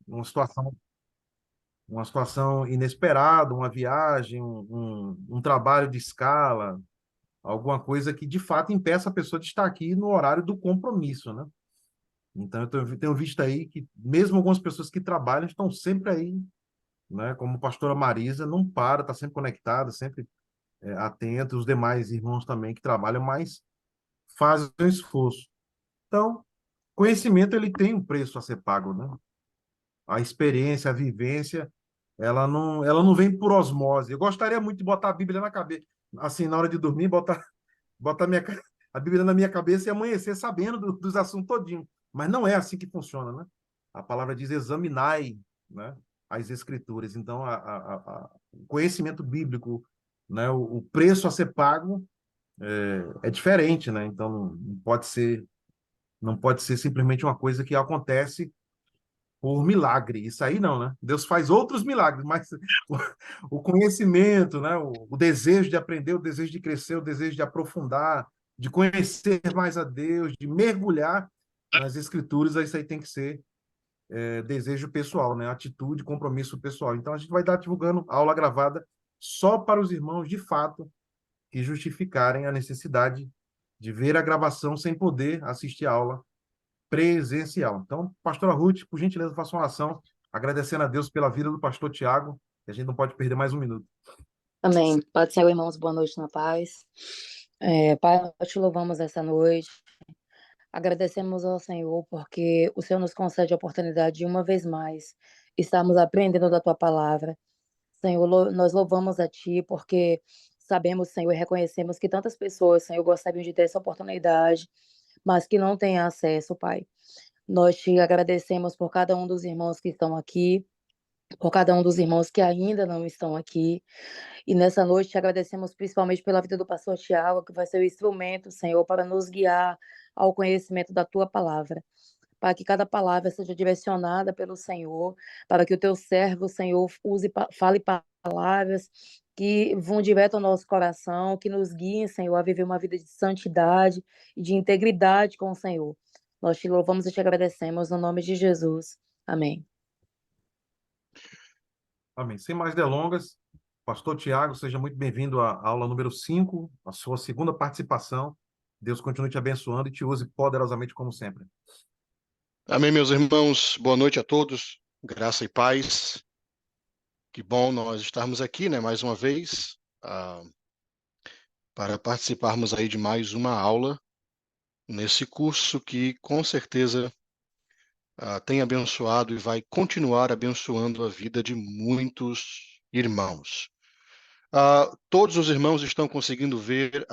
uma situação, uma situação inesperada, uma viagem, um trabalho de escala, alguma coisa que de fato impeça a pessoa de estar aqui no horário do compromisso, né? Então, tenho visto aí que mesmo algumas pessoas que trabalham estão sempre aí, né? Como a pastora Marisa, não para, está sempre conectada, sempre atenta, os demais irmãos também que trabalham, mas fazem um esforço. Então, conhecimento ele tem um preço a ser pago, né? A experiência, a vivência, ela não vem por osmose. Eu gostaria muito de botar a Bíblia na cabeça, assim, na hora de dormir, botar a Bíblia na minha cabeça e amanhecer sabendo dos assuntos todinho. Mas não é assim que funciona, né? A palavra diz examinai, né, as escrituras. Então, o conhecimento bíblico, né, o preço a ser pago é diferente, né? Então, não pode ser simplesmente uma coisa que acontece por milagre. Isso aí não, né? Deus faz outros milagres, mas o conhecimento, né? O desejo de aprender, o desejo de crescer, o desejo de aprofundar, de conhecer mais a Deus, de mergulhar nas Escrituras, isso aí tem que ser desejo pessoal, né? Atitude, compromisso pessoal. Então a gente vai estar divulgando a aula gravada só para os irmãos de fato que justificarem a necessidade de ver a gravação sem poder assistir a aula presencial. Então, pastora Ruth, por gentileza, faça uma oração, agradecendo a Deus pela vida do pastor Tiago, que a gente não pode perder mais um minuto. Amém. Pode ser, irmãos, boa noite na paz. Pai, nós te louvamos essa noite. Agradecemos ao Senhor porque o Senhor nos concede a oportunidade de uma vez mais estarmos aprendendo da tua palavra. Senhor, nós louvamos a ti porque sabemos, Senhor, e reconhecemos que tantas pessoas, Senhor, gostariam de ter essa oportunidade, mas que não têm acesso, Pai. Nós te agradecemos por cada um dos irmãos que estão aqui, por cada um dos irmãos que ainda não estão aqui. E nessa noite te agradecemos principalmente pela vida do pastor Tiago, que vai ser o instrumento, Senhor, para nos guiar ao conhecimento da tua palavra. Para que cada palavra seja direcionada pelo Senhor, para que o teu servo, Senhor, fale palavras que vão direto ao nosso coração, que nos guiem, Senhor, a viver uma vida de santidade e de integridade com o Senhor. Nós te louvamos e te agradecemos no nome de Jesus. Amém. Amém. Sem mais delongas, pastor Tiago, seja muito bem-vindo à aula número 5, a sua segunda participação. Deus continue te abençoando e te use poderosamente como sempre. Amém, meus irmãos. Boa noite a todos. Graça e paz. Que bom nós estarmos aqui, né, mais uma vez, para participarmos aí de mais uma aula nesse curso que, com certeza, tem abençoado e vai continuar abençoando a vida de muitos irmãos. Todos os irmãos estão conseguindo ver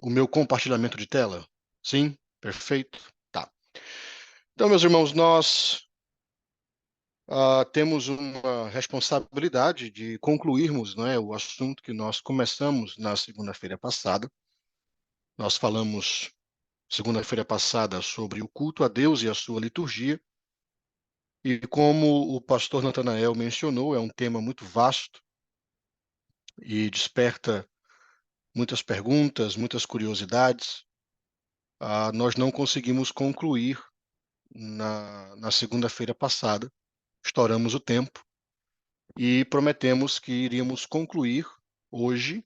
o meu compartilhamento de tela? Sim? Perfeito? Tá. Então, meus irmãos, nós temos uma responsabilidade de concluirmos, não é, o assunto que nós começamos na segunda-feira passada. Nós falamos, segunda-feira passada, sobre o culto a Deus e a sua liturgia. E como o pastor Natanael mencionou, é um tema muito vasto e desperta muitas perguntas, muitas curiosidades. Nós não conseguimos concluir na segunda-feira passada, estouramos o tempo e prometemos que iríamos concluir hoje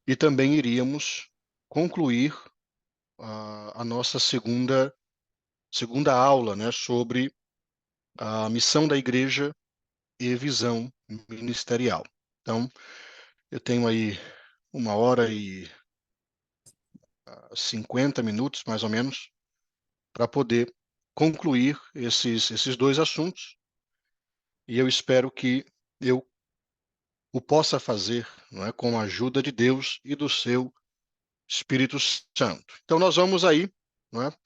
e também iríamos concluir a nossa segunda aula, né, sobre a missão da igreja e visão ministerial. Então, eu tenho aí 1h50, mais ou menos, para poder concluir esses dois assuntos, e eu espero que eu o possa fazer, não é, com a ajuda de Deus e do seu Espírito Santo. Então, nós vamos aí, não é,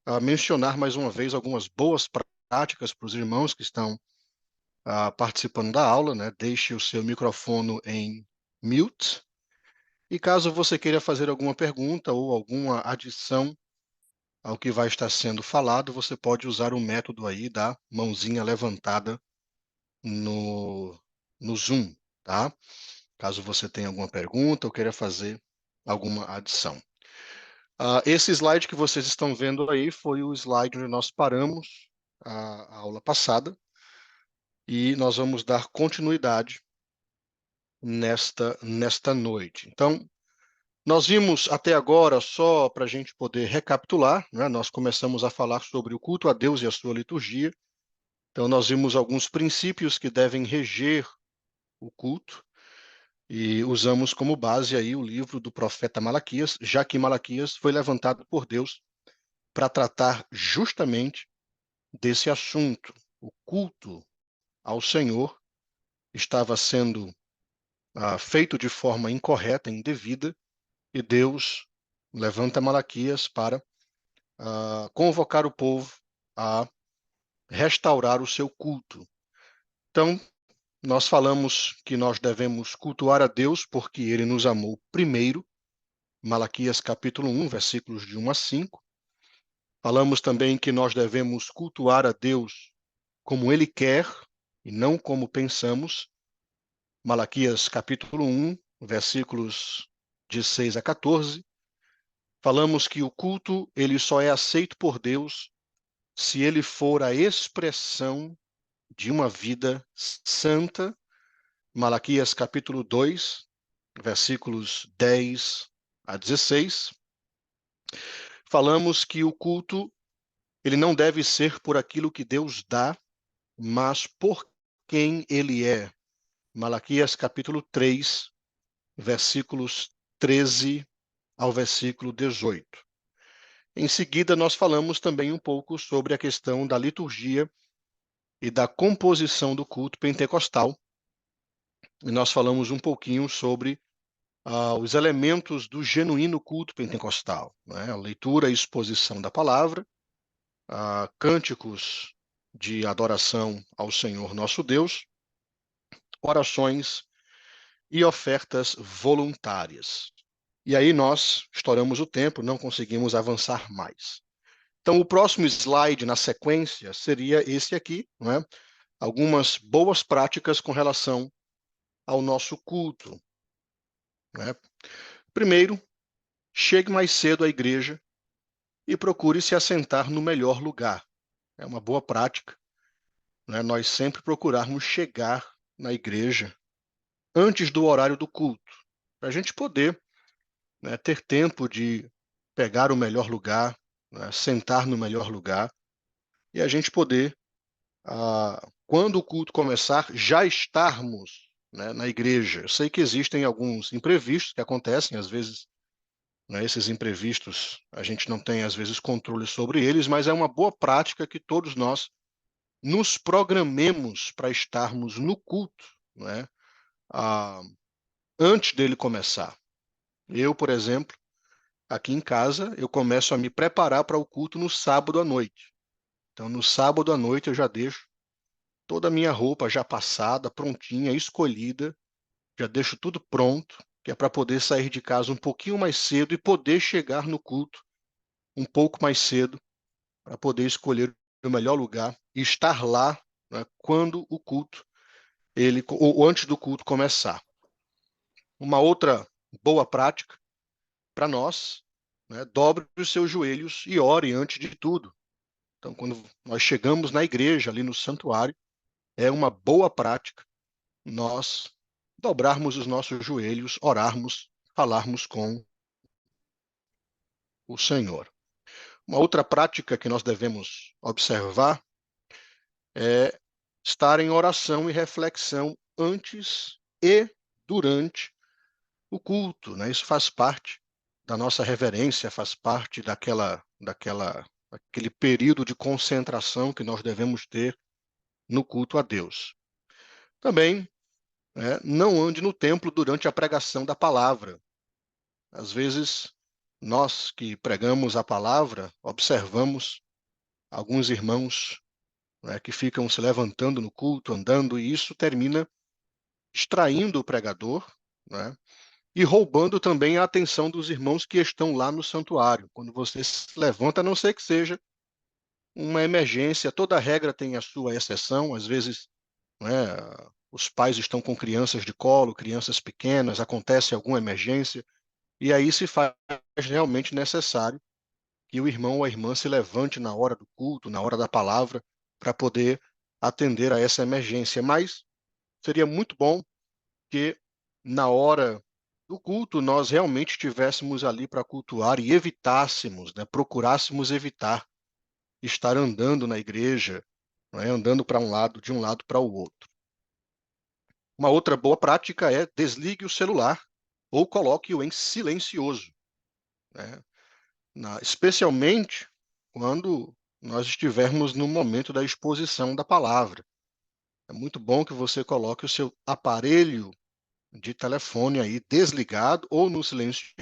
a mencionar mais uma vez algumas boas práticas para os irmãos que estão participando da aula, né? Deixe o seu microfone em mute. E caso você queira fazer alguma pergunta ou alguma adição ao que vai estar sendo falado, você pode usar o método aí da mãozinha levantada no, no Zoom, tá? Caso você tenha alguma pergunta ou queira fazer alguma adição. Esse slide que vocês estão vendo aí foi o slide onde nós paramos a aula passada e nós vamos dar continuidade nesta noite. Então, nós vimos até agora, só para a gente poder recapitular, né, nós começamos a falar sobre o culto a Deus e a sua liturgia. Então, nós vimos alguns princípios que devem reger o culto e usamos como base aí o livro do profeta Malaquias, já que Malaquias foi levantado por Deus para tratar justamente desse assunto. O culto ao Senhor estava sendo feito de forma incorreta, indevida, e Deus levanta Malaquias para convocar o povo a restaurar o seu culto. Então, nós falamos que nós devemos cultuar a Deus porque Ele nos amou primeiro, Malaquias capítulo 1, versículos de 1 a 5. Falamos também que nós devemos cultuar a Deus como Ele quer e não como pensamos, Malaquias capítulo 1, versículos de 6 a 14. Falamos que o culto ele só é aceito por Deus se ele for a expressão de uma vida santa, Malaquias capítulo 2, versículos 10 a 16. Falamos que o culto ele não deve ser por aquilo que Deus dá, mas por quem ele é. Malaquias capítulo 3, versículos 13 ao versículo 18. Em seguida, nós falamos também um pouco sobre a questão da liturgia e da composição do culto pentecostal. E nós falamos um pouquinho sobre os elementos do genuíno culto pentecostal, né? A leitura e exposição da palavra, cânticos de adoração ao Senhor nosso Deus, orações e ofertas voluntárias. E aí nós estouramos o tempo, não conseguimos avançar mais. Então, o próximo slide na sequência seria esse aqui, não é? Algumas boas práticas com relação ao nosso culto, né? Primeiro, chegue mais cedo à igreja e procure se assentar no melhor lugar. É uma boa prática, né? Nós sempre procurarmos chegar na igreja antes do horário do culto, para a gente poder, né, ter tempo de pegar o melhor lugar, né, sentar no melhor lugar, e a gente poder, quando o culto começar, já estarmos, né, na igreja. Eu sei que existem alguns imprevistos que acontecem, às vezes, né, esses imprevistos, a gente não tem, às vezes, controle sobre eles, mas é uma boa prática que todos nós nos programemos para estarmos no culto, né, antes dele começar. Eu, por exemplo, aqui em casa, eu começo a me preparar para o culto no sábado à noite. Então, no sábado à noite, eu já deixo toda a minha roupa já passada, prontinha, escolhida, já deixo tudo pronto, que é para poder sair de casa um pouquinho mais cedo e poder chegar no culto um pouco mais cedo, para poder escolher o melhor lugar e estar lá, né, quando o culto, ou antes do culto começar. Uma outra boa prática para nós, né, dobre os seus joelhos e ore antes de tudo. Então, quando nós chegamos na igreja, ali no santuário, é uma boa prática nós dobrarmos os nossos joelhos, orarmos, falarmos com o Senhor. Uma outra prática que nós devemos observar é estar em oração e reflexão antes e durante o culto, né? Isso faz parte da nossa reverência, faz parte daquele período de concentração que nós devemos ter no culto a Deus. Também, né, não ande no templo durante a pregação da palavra. Às vezes, nós que pregamos a palavra, observamos alguns irmãos, né, que ficam se levantando no culto, andando, e isso termina distraindo o pregador, né, e roubando também a atenção dos irmãos que estão lá no santuário. Quando você se levanta, a não ser que seja uma emergência, toda regra tem a sua exceção, às vezes, né, os pais estão com crianças de colo, crianças pequenas, acontece alguma emergência, e aí se faz realmente necessário que o irmão ou a irmã se levante na hora do culto, na hora da palavra, para poder atender a essa emergência. Mas seria muito bom que na hora do culto nós realmente estivéssemos ali para cultuar e evitássemos, né, procurássemos evitar estar andando na igreja, né, andando para um lado, de um lado para o outro. Uma outra boa prática é desligue o celular ou coloque-o em silencioso, né? Especialmente quando nós estivermos no momento da exposição da palavra. É muito bom que você coloque o seu aparelho de telefone aí desligado ou no silencioso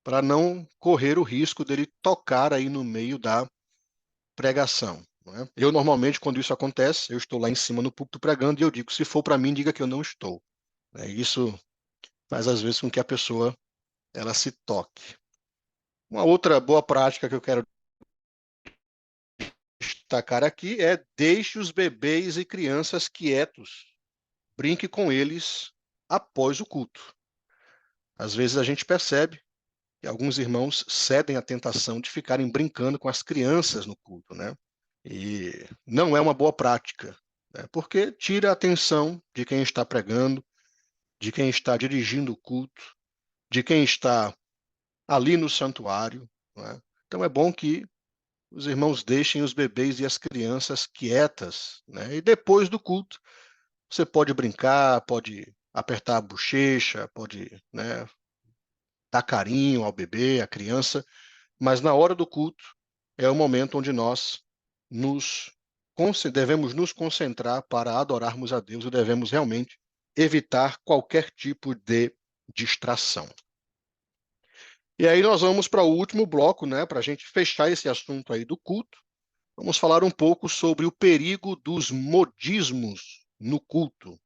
para não correr o risco dele tocar aí no meio da pregação, não é? Eu normalmente, quando isso acontece, eu estou lá em cima no púlpito pregando e eu digo, se for para mim, diga que eu não estou. Isso faz às vezes com que a pessoa ela se toque. Uma outra boa prática que eu quero destacar aqui é deixe os bebês e crianças quietos. Brinque com eles após o culto. Às vezes a gente percebe que alguns irmãos cedem à tentação de ficarem brincando com as crianças no culto, né? E não é uma boa prática, né? Porque tira a atenção de quem está pregando, de quem está dirigindo o culto, de quem está ali no santuário, não é? Então é bom que os irmãos deixem os bebês e as crianças quietas, né? E depois do culto, você pode brincar, pode apertar a bochecha, pode, né, dar carinho ao bebê, à criança, mas na hora do culto é o momento onde nós devemos nos concentrar para adorarmos a Deus e devemos realmente evitar qualquer tipo de distração. E aí nós vamos para o último bloco, né, para a gente fechar esse assunto aí do culto. Vamos falar um pouco sobre o perigo dos modismos no culto.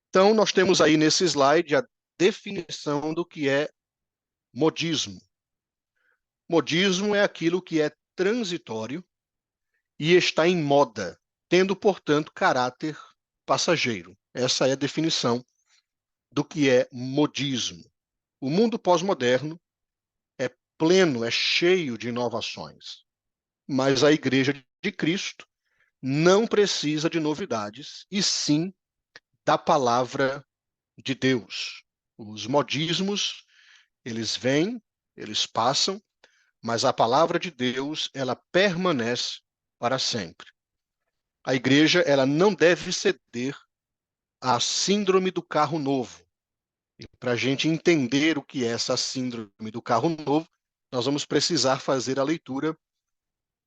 Então, nós temos aí nesse slide a definição do que é modismo. Modismo é aquilo que é transitório e está em moda, tendo, portanto, caráter passageiro. Essa é a definição do que é modismo. O mundo pós-moderno é pleno, é cheio de inovações, mas a Igreja de Cristo não precisa de novidades, e sim da palavra de Deus. Os modismos, eles vêm, eles passam, mas a palavra de Deus, ela permanece para sempre. A igreja, ela não deve ceder à síndrome do carro novo. E para a gente entender o que é essa síndrome do carro novo, nós vamos precisar fazer a leitura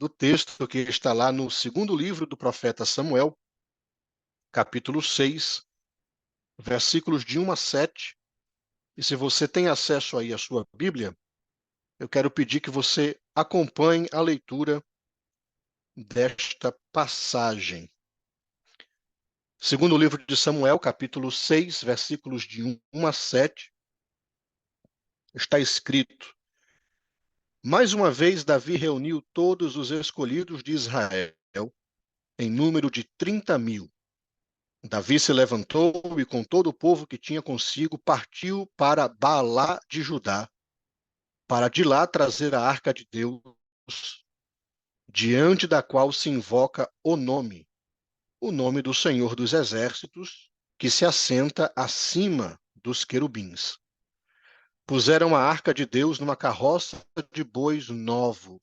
do texto que está lá no segundo livro do profeta Samuel, capítulo 6, versículos de 1 a 7. E se você tem acesso aí à sua Bíblia, eu quero pedir que você acompanhe a leitura desta passagem. Segundo o livro de Samuel, capítulo 6, versículos de 1 a 7, está escrito: Mais uma vez Davi reuniu todos os escolhidos de Israel, em número de 30.000. Davi se levantou e com todo o povo que tinha consigo partiu para Baalá de Judá, para de lá trazer a arca de Deus, diante da qual se invoca o nome do Senhor dos Exércitos, que se assenta acima dos querubins. Puseram a arca de Deus numa carroça de bois novo,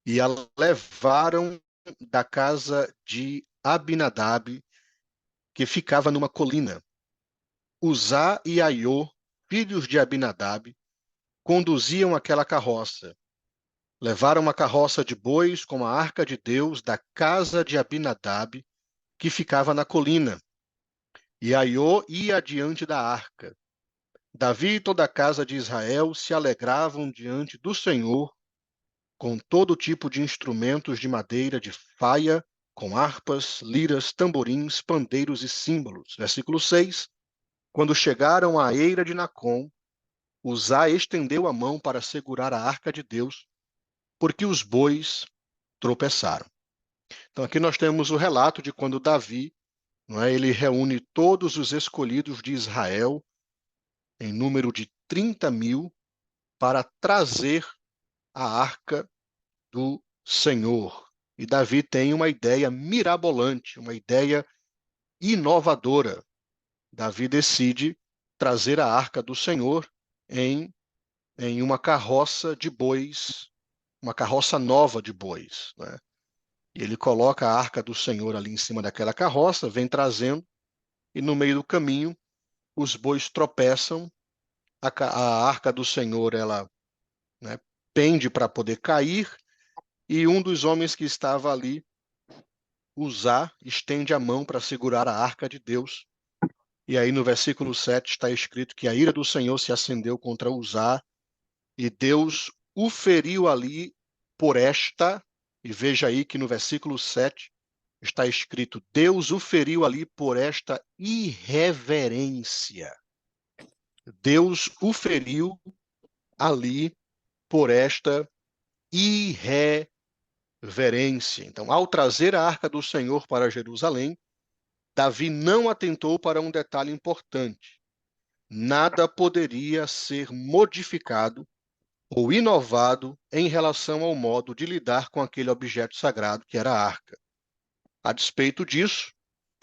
e a levaram da casa de Abinadab, que ficava numa colina. Uzá e Aiô, filhos de Abinadab, conduziam aquela carroça. Levaram a carroça de bois com a arca de Deus da casa de Abinadab, que ficava na colina. E Aiô ia adiante da arca. Davi e toda a casa de Israel se alegravam diante do Senhor com todo tipo de instrumentos de madeira de faia, com harpas, liras, tamborins, pandeiros e símbolos. Versículo 6. Quando chegaram à eira de Nacon, Uzá estendeu a mão para segurar a arca de Deus, porque os bois tropeçaram. Então aqui nós temos o relato de quando Davi, não é, ele reúne todos os escolhidos de Israel, em número de 30.000, para trazer a arca do Senhor. E Davi tem uma ideia mirabolante, uma ideia inovadora. Davi decide trazer a arca do Senhor em uma carroça de bois, uma carroça nova de bois, né? E ele coloca a arca do Senhor ali em cima daquela carroça, vem trazendo, e no meio do caminho os bois tropeçam, a arca do Senhor, ela, né, pende para poder cair, e um dos homens que estava ali, Uzá, estende a mão para segurar a arca de Deus. E aí no versículo 7 está escrito que a ira do Senhor se acendeu contra Uzá, e Deus o feriu ali por esta, e veja aí que no versículo 7 está escrito, Deus o feriu ali por esta irreverência. Deus o feriu ali por esta irreverência. Então, ao trazer a arca do Senhor para Jerusalém, Davi não atentou para um detalhe importante. Nada poderia ser modificado ou inovado em relação ao modo de lidar com aquele objeto sagrado que era a arca. A despeito disso,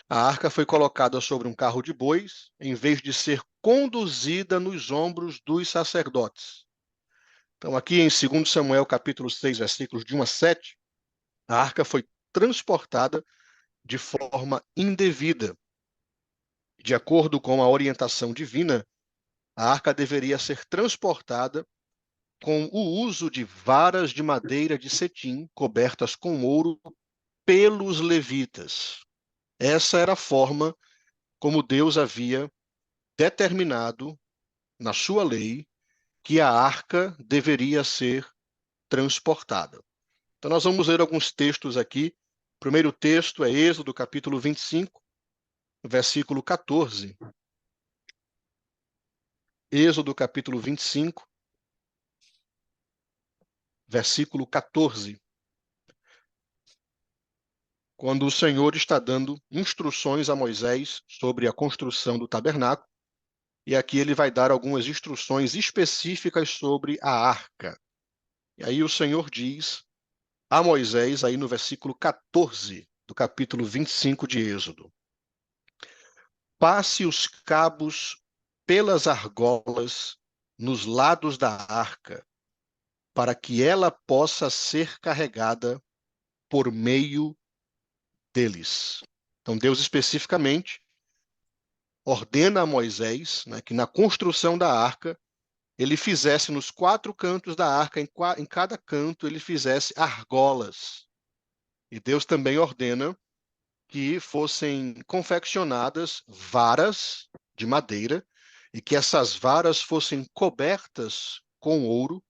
a arca foi colocada sobre um carro de bois, em vez de ser conduzida nos ombros dos sacerdotes. Então, aqui em 2 Samuel, capítulo 6, versículos de 1 a 7, a arca foi transportada de forma indevida. De acordo com a orientação divina, a arca deveria ser transportada com o uso de varas de madeira de cetim cobertas com ouro pelos levitas. Essa era a forma como Deus havia determinado na sua lei que a arca deveria ser transportada. Então nós vamos ler alguns textos aqui. O primeiro texto é Êxodo, capítulo 25, versículo 14. Êxodo, capítulo 25, versículo 14. Quando o Senhor está dando instruções a Moisés sobre a construção do tabernáculo, e aqui ele vai dar algumas instruções específicas sobre a arca. E aí o Senhor diz a Moisés, aí no versículo 14 do capítulo 25 de Êxodo: passe os cabos pelas argolas nos lados da arca, para que ela possa ser carregada por meio deles. Então, Deus especificamente ordena a Moisés, né, que na construção da arca, ele fizesse nos 4 cantos da arca, em cada canto ele fizesse argolas. E Deus também ordena que fossem confeccionadas varas de madeira e que essas varas fossem cobertas com ouro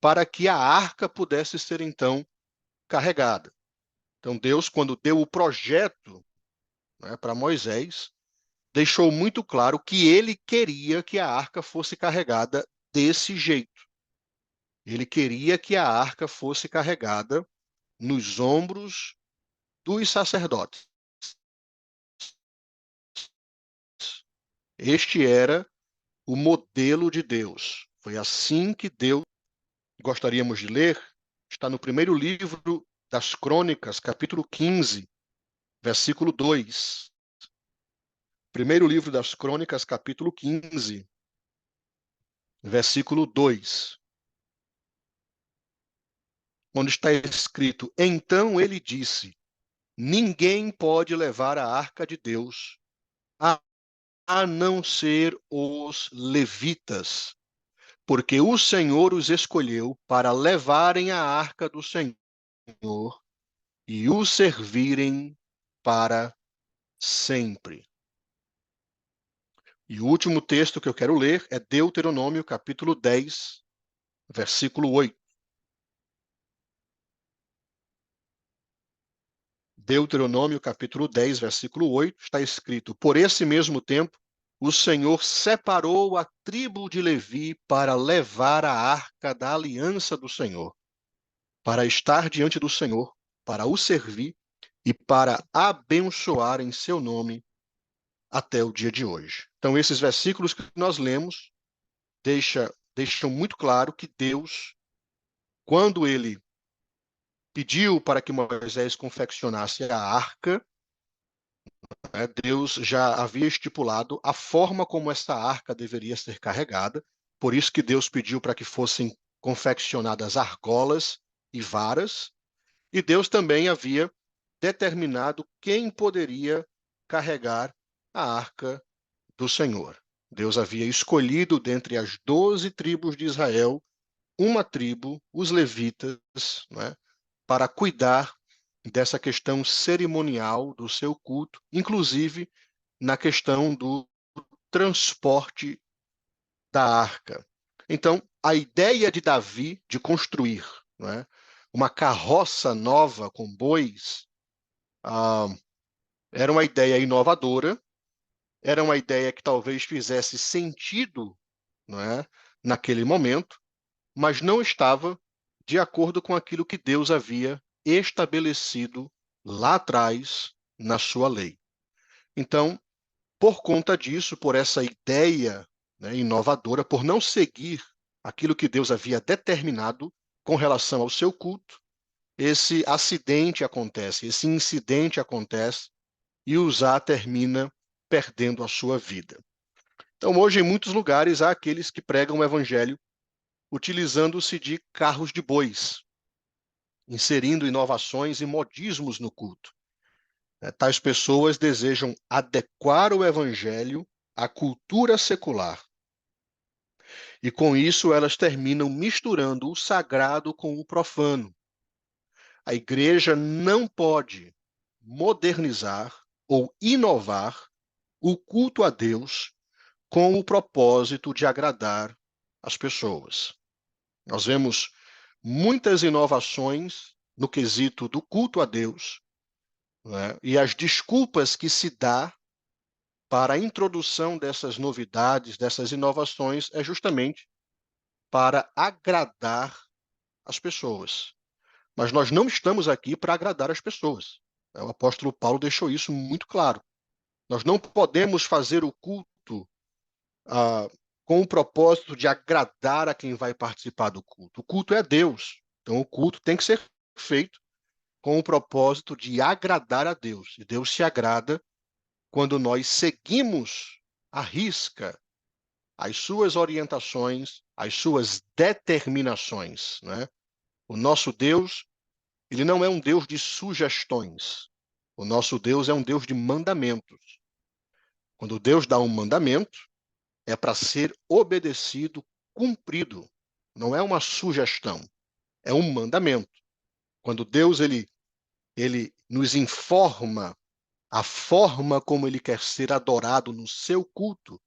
para que a arca pudesse ser, então, carregada. Então, Deus, quando deu o projeto, né, para Moisés, deixou muito claro que ele queria que a arca fosse carregada desse jeito. Ele queria que a arca fosse carregada nos ombros dos sacerdotes. Este era o modelo de Deus. Foi assim que Deus, gostaríamos de ler, está no primeiro livro das Crônicas, capítulo 15, versículo 2. Primeiro livro das Crônicas, capítulo 15, versículo 2. Onde está escrito: então ele disse, ninguém pode levar a arca de Deus a não ser os levitas, porque o Senhor os escolheu para levarem a arca do Senhor e o servirem para sempre. E o último texto que eu quero ler é Deuteronômio, capítulo 10, versículo 8. Deuteronômio, capítulo 10, versículo 8, está escrito: por esse mesmo tempo, o Senhor separou a tribo de Levi para levar a arca da aliança do Senhor, para estar diante do Senhor, para o servir e para abençoar em seu nome até o dia de hoje. Então, esses versículos que nós lemos deixam muito claro que Deus, quando ele pediu para que Moisés confeccionasse a arca, Deus já havia estipulado a forma como essa arca deveria ser carregada, por isso que Deus pediu para que fossem confeccionadas argolas e varas, e Deus também havia determinado quem poderia carregar a arca do Senhor. Deus havia escolhido dentre as 12 tribos de Israel uma tribo, os levitas, né, para cuidar dessa questão cerimonial do seu culto, inclusive na questão do transporte da arca. Então, a ideia de Davi de construir, né, uma carroça nova com bois era uma ideia inovadora, era uma ideia que talvez fizesse sentido, né, naquele momento, mas não estava de acordo com aquilo que Deus havia estabelecido lá atrás na sua lei. Então, por conta disso, por essa ideia, né, inovadora, por não seguir aquilo que Deus havia determinado com relação ao seu culto, esse acidente acontece, esse incidente acontece e Uzá termina perdendo a sua vida. Então, hoje, em muitos lugares, há aqueles que pregam o evangelho utilizando-se de carros de bois, inserindo inovações e modismos no culto. Tais pessoas desejam adequar o evangelho à cultura secular. E com isso elas terminam misturando o sagrado com o profano. A igreja não pode modernizar ou inovar o culto a Deus com o propósito de agradar as pessoas. Nós vemos muitas inovações no quesito do culto a Deus, né? E as desculpas que se dá para a introdução dessas novidades, dessas inovações, é justamente para agradar as pessoas. Mas nós não estamos aqui para agradar as pessoas. O apóstolo Paulo deixou isso muito claro. Nós não podemos fazer o culto com o propósito de agradar a quem vai participar do culto. O culto é a Deus. Então, o culto tem que ser feito com o propósito de agradar a Deus. E Deus se agrada quando nós seguimos à risca as suas orientações, as suas determinações, né? O nosso Deus, ele não é um Deus de sugestões. O nosso Deus é um Deus de mandamentos. Quando Deus dá um mandamento, é para ser obedecido, cumprido. Não é uma sugestão, é um mandamento. Quando Deus ele nos informa a forma como ele quer ser adorado no seu culto,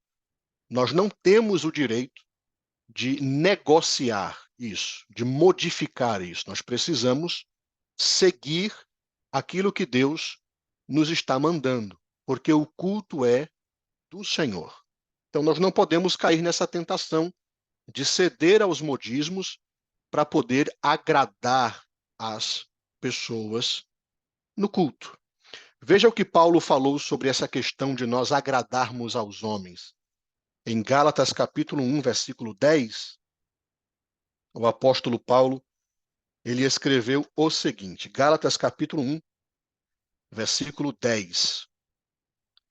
nós não temos o direito de negociar isso, de modificar isso. Nós precisamos seguir aquilo que Deus nos está mandando, porque o culto é do Senhor. Então nós não podemos cair nessa tentação de ceder aos modismos para poder agradar as pessoas no culto. Veja o que Paulo falou sobre essa questão de nós agradarmos aos homens. Em Gálatas capítulo 1, versículo 10, o apóstolo Paulo, ele escreveu o seguinte, Gálatas capítulo 1, versículo 10.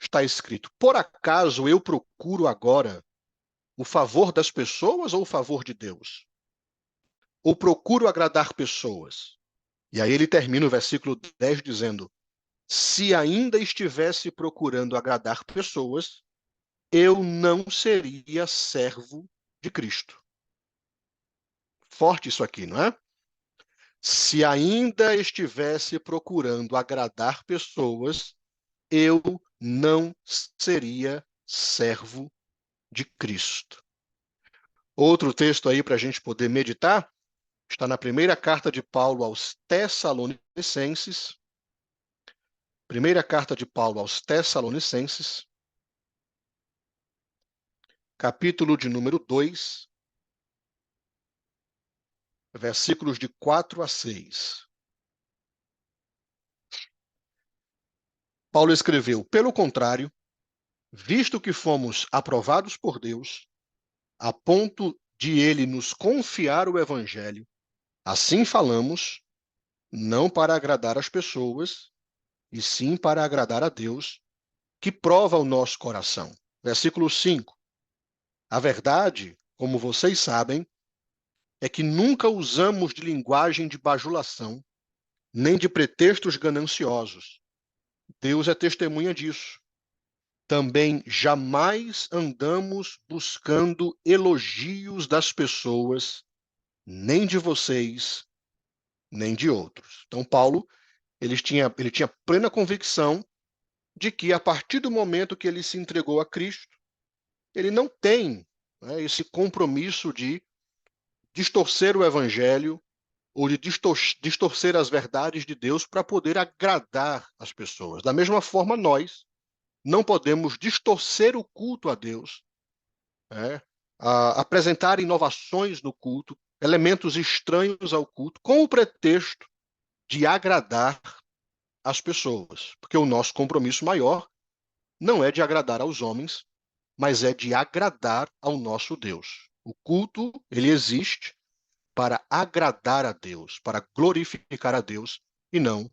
Está escrito: por acaso eu procuro agora o favor das pessoas ou o favor de Deus? Ou procuro agradar pessoas? E aí ele termina o versículo 10 dizendo: se ainda estivesse procurando agradar pessoas, eu não seria servo de Cristo. Forte isso aqui, não é? Se ainda estivesse procurando agradar pessoas, eu não seria servo de Cristo. Outro texto aí para a gente poder meditar está na primeira carta de Paulo aos Tessalonicenses. Primeira carta de Paulo aos Tessalonicenses, capítulo de número 2, versículos de 4 a 6. Paulo escreveu: pelo contrário, visto que fomos aprovados por Deus, a ponto de ele nos confiar o evangelho, assim falamos, não para agradar as pessoas, e sim para agradar a Deus, que prova o nosso coração. Versículo 5. A verdade, como vocês sabem, é que nunca usamos de linguagem de bajulação, nem de pretextos gananciosos. Deus é testemunha disso. Também jamais andamos buscando elogios das pessoas, nem de vocês, nem de outros. Então, Paulo, ele tinha plena convicção de que, a partir do momento que ele se entregou a Cristo, ele não tem, né, esse compromisso de distorcer o evangelho ou de distorcer as verdades de Deus para poder agradar as pessoas. Da mesma forma, nós não podemos distorcer o culto a Deus, né, apresentar inovações no culto, elementos estranhos ao culto, com o pretexto de agradar as pessoas, porque o nosso compromisso maior não é de agradar aos homens, mas é de agradar ao nosso Deus. O culto, ele existe para agradar a Deus, para glorificar a Deus e não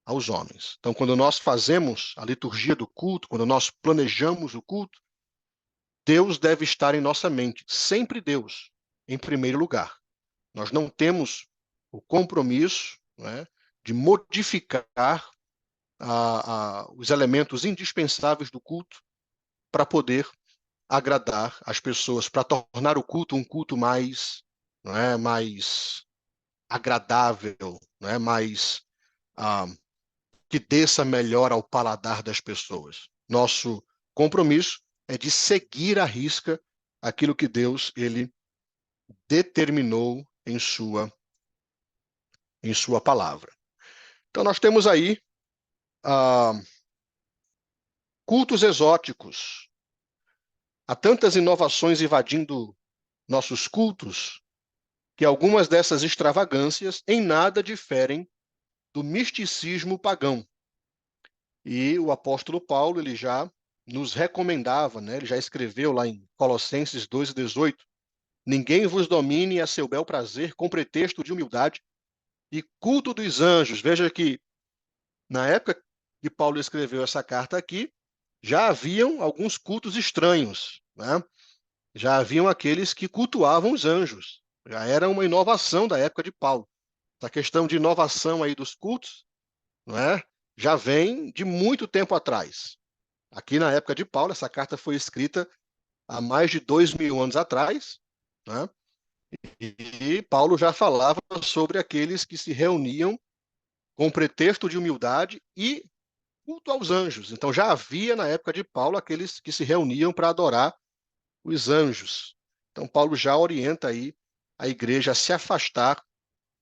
aos homens. Então, quando nós fazemos a liturgia do culto, quando nós planejamos o culto, Deus deve estar em nossa mente, sempre Deus, em primeiro lugar. Nós não temos o compromisso, né, de modificar os elementos indispensáveis do culto para poder agradar as pessoas, para tornar o culto um culto mais, não é, mais agradável, não é, mais ah, que desça melhor ao paladar das pessoas. Nosso compromisso é de seguir à risca aquilo que Deus ele determinou em sua palavra. Então nós temos aí ah, cultos exóticos. Há tantas inovações invadindo nossos cultos que algumas dessas extravagâncias em nada diferem do misticismo pagão. E o apóstolo Paulo, ele já nos recomendava, né? Ele já escreveu lá em Colossenses 2:18, ninguém vos domine a seu bel prazer com pretexto de humildade e culto dos anjos. Veja que na época que Paulo escreveu essa carta aqui, já haviam alguns cultos estranhos, né? Já haviam aqueles que cultuavam os anjos. Já era uma inovação da época de Paulo. Essa questão de inovação aí dos cultos, não é? Já vem de muito tempo atrás. Aqui na época de Paulo, essa carta foi escrita há mais de 2.000 anos atrás, né? E Paulo já falava sobre aqueles que se reuniam com pretexto de humildade e culto aos anjos. Então já havia na época de Paulo aqueles que se reuniam para adorar os anjos. Então Paulo já orienta aí a igreja a se afastar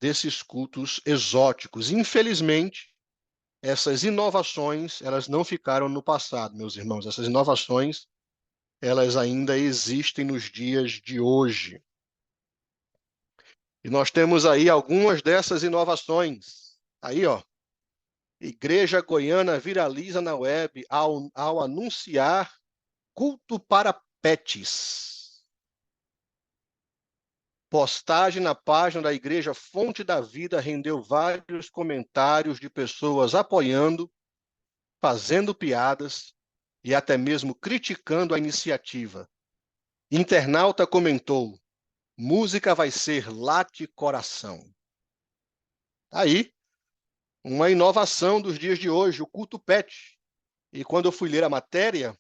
desses cultos exóticos. Infelizmente, essas inovações, elas não ficaram no passado, meus irmãos. Essas inovações, elas ainda existem nos dias de hoje. E nós temos aí algumas dessas inovações. Aí, ó, Igreja Goiana viraliza na web ao anunciar culto para pets. Postagem na página da Igreja Fonte da Vida rendeu vários comentários de pessoas apoiando, fazendo piadas e até mesmo criticando a iniciativa. Internauta comentou: música vai ser late coração. Aí, uma inovação dos dias de hoje, o culto pet. E quando eu fui ler a matéria,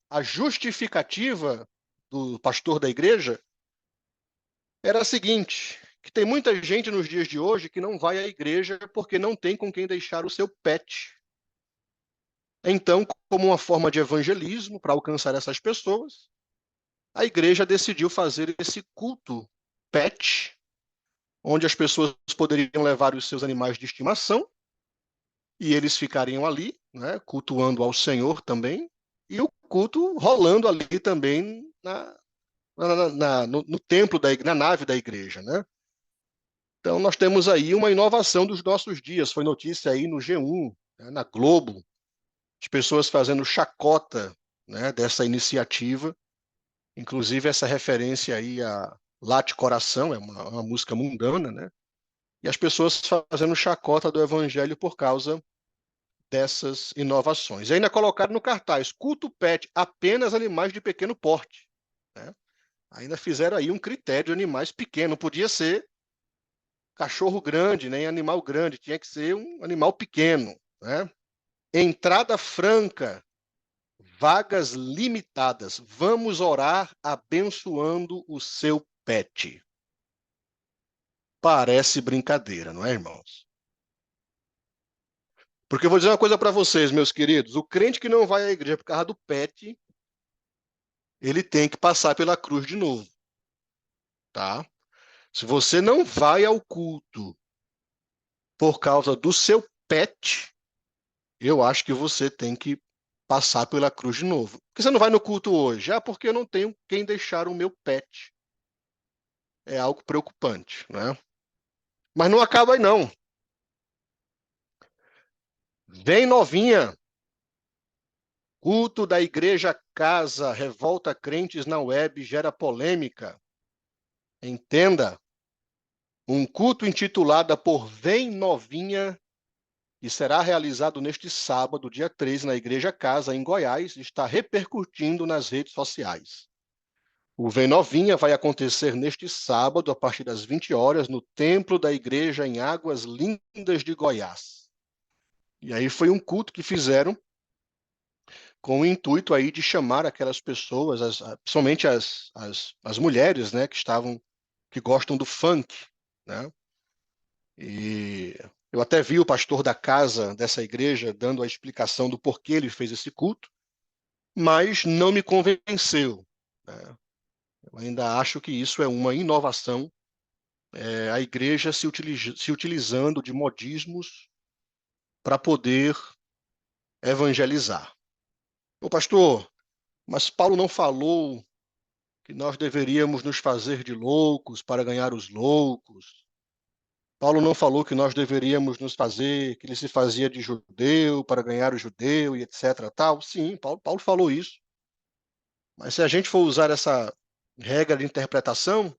a justificativa do pastor da igreja era a seguinte, que tem muita gente nos dias de hoje que não vai à igreja porque não tem com quem deixar o seu pet. Então, como uma forma de evangelismo para alcançar essas pessoas, a igreja decidiu fazer esse culto pet, onde as pessoas poderiam levar os seus animais de estimação e eles ficariam ali, né, cultuando ao Senhor também, e o culto rolando ali também no templo, na nave da igreja, né? Então, nós temos aí uma inovação dos nossos dias. Foi notícia aí no G1, né, na Globo, de pessoas fazendo chacota, né, dessa iniciativa. Inclusive, essa referência aí a Late Coração, é uma música mundana, né? e as pessoas fazendo chacota do evangelho por causa dessas inovações. E ainda colocaram no cartaz, culto pet, apenas animais de pequeno porte. Né? Ainda fizeram aí um critério de animais pequenos, não podia ser cachorro grande, nem animal grande, tinha que ser um animal pequeno. Né? Entrada franca, vagas limitadas. Vamos orar abençoando o seu pet. Parece brincadeira, não é, irmãos? Porque eu vou dizer uma coisa para vocês, meus queridos. O crente que não vai à igreja por causa do pet, ele tem que passar pela cruz de novo, tá? Se você não vai ao culto por causa do seu pet, eu acho que você tem que passar pela cruz de novo. Por que você não vai no culto hoje? Ah, porque eu não tenho quem deixar o meu pet. É algo preocupante, né? Mas não acaba aí, não. Vem novinha. Culto da igreja casa revolta crentes na web gera polêmica. Entenda. Um culto intitulado por Vem Novinha, que será realizado neste sábado, dia 3, na Igreja Casa, em Goiás, está repercutindo nas redes sociais. O Vem Novinha vai acontecer neste sábado, a partir das 20 horas, no Templo da Igreja em Águas Lindas de Goiás. E aí foi um culto que fizeram com o intuito aí de chamar aquelas pessoas, principalmente as mulheres, né, que gostam do funk, né? E eu até vi o pastor da casa dessa igreja dando a explicação do porquê ele fez esse culto, mas não me convenceu, né? Eu ainda acho que isso é uma inovação, a igreja se utilizando de modismos para poder evangelizar. Ô pastor, mas Paulo não falou que nós deveríamos nos fazer de loucos para ganhar os loucos. Paulo não falou que nós deveríamos nos fazer, que ele se fazia de judeu para ganhar o judeu e etc. Tal. Sim, Paulo falou isso. Mas se a gente for usar essa regra de interpretação,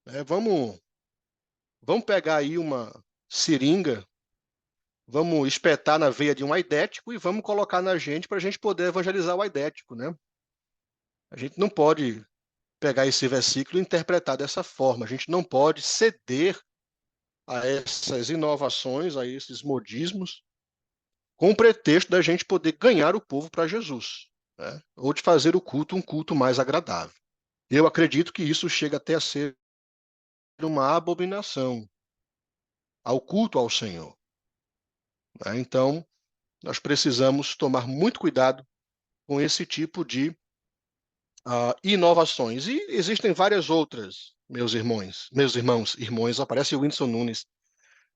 né, vamos pegar aí uma seringa, vamos espetar na veia de um aidético e vamos colocar na gente para a gente poder evangelizar o aidético, né? A gente não pode pegar esse versículo e interpretar dessa forma. A gente não pode ceder a essas inovações, a esses modismos, com o pretexto da gente poder ganhar o povo para Jesus, né? Ou de fazer o culto um culto mais agradável. Eu acredito que isso chega até a ser uma abominação ao culto ao Senhor, né? Então, nós precisamos tomar muito cuidado com esse tipo de inovações. E existem várias outras, meus irmãos, aparece o Whindersson Nunes.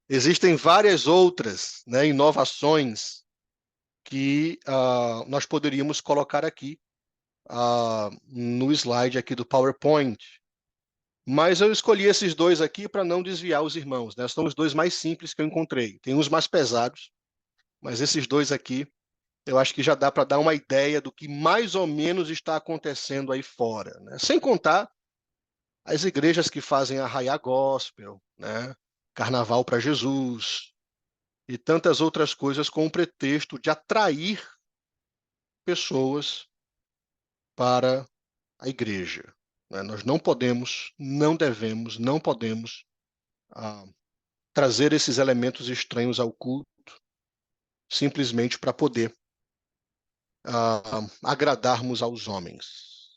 Existem várias outras, né, inovações que nós poderíamos colocar aqui no slide aqui do PowerPoint. Mas eu escolhi esses dois aqui para não desviar os irmãos, né? São os dois mais simples que eu encontrei. Tem uns mais pesados, mas esses dois aqui eu acho que já dá para dar uma ideia do que mais ou menos está acontecendo aí fora, né? Sem contar as igrejas que fazem arraiá gospel, né? Carnaval para Jesus e tantas outras coisas com o pretexto de atrair pessoas para a igreja, né? Nós não podemos, não devemos, não podemos trazer esses elementos estranhos ao culto simplesmente para poder agradarmos aos homens,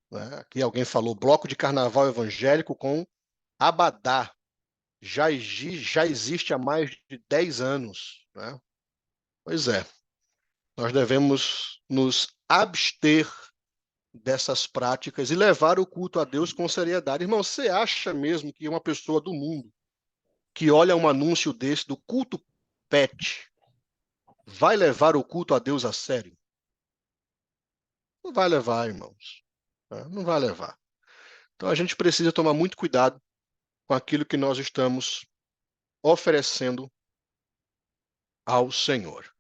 né? Aqui alguém falou bloco de carnaval evangélico com abadá. Já existe há mais de 10 anos, né? Pois é, nós devemos nos abster dessas práticas e levar o culto a Deus com seriedade. Irmão, você acha mesmo que uma pessoa do mundo que olha um anúncio desse do culto pet vai levar o culto a Deus a sério? Não vai levar, irmãos, né? Não vai levar. Então a gente precisa tomar muito cuidado com aquilo que nós estamos oferecendo ao Senhor.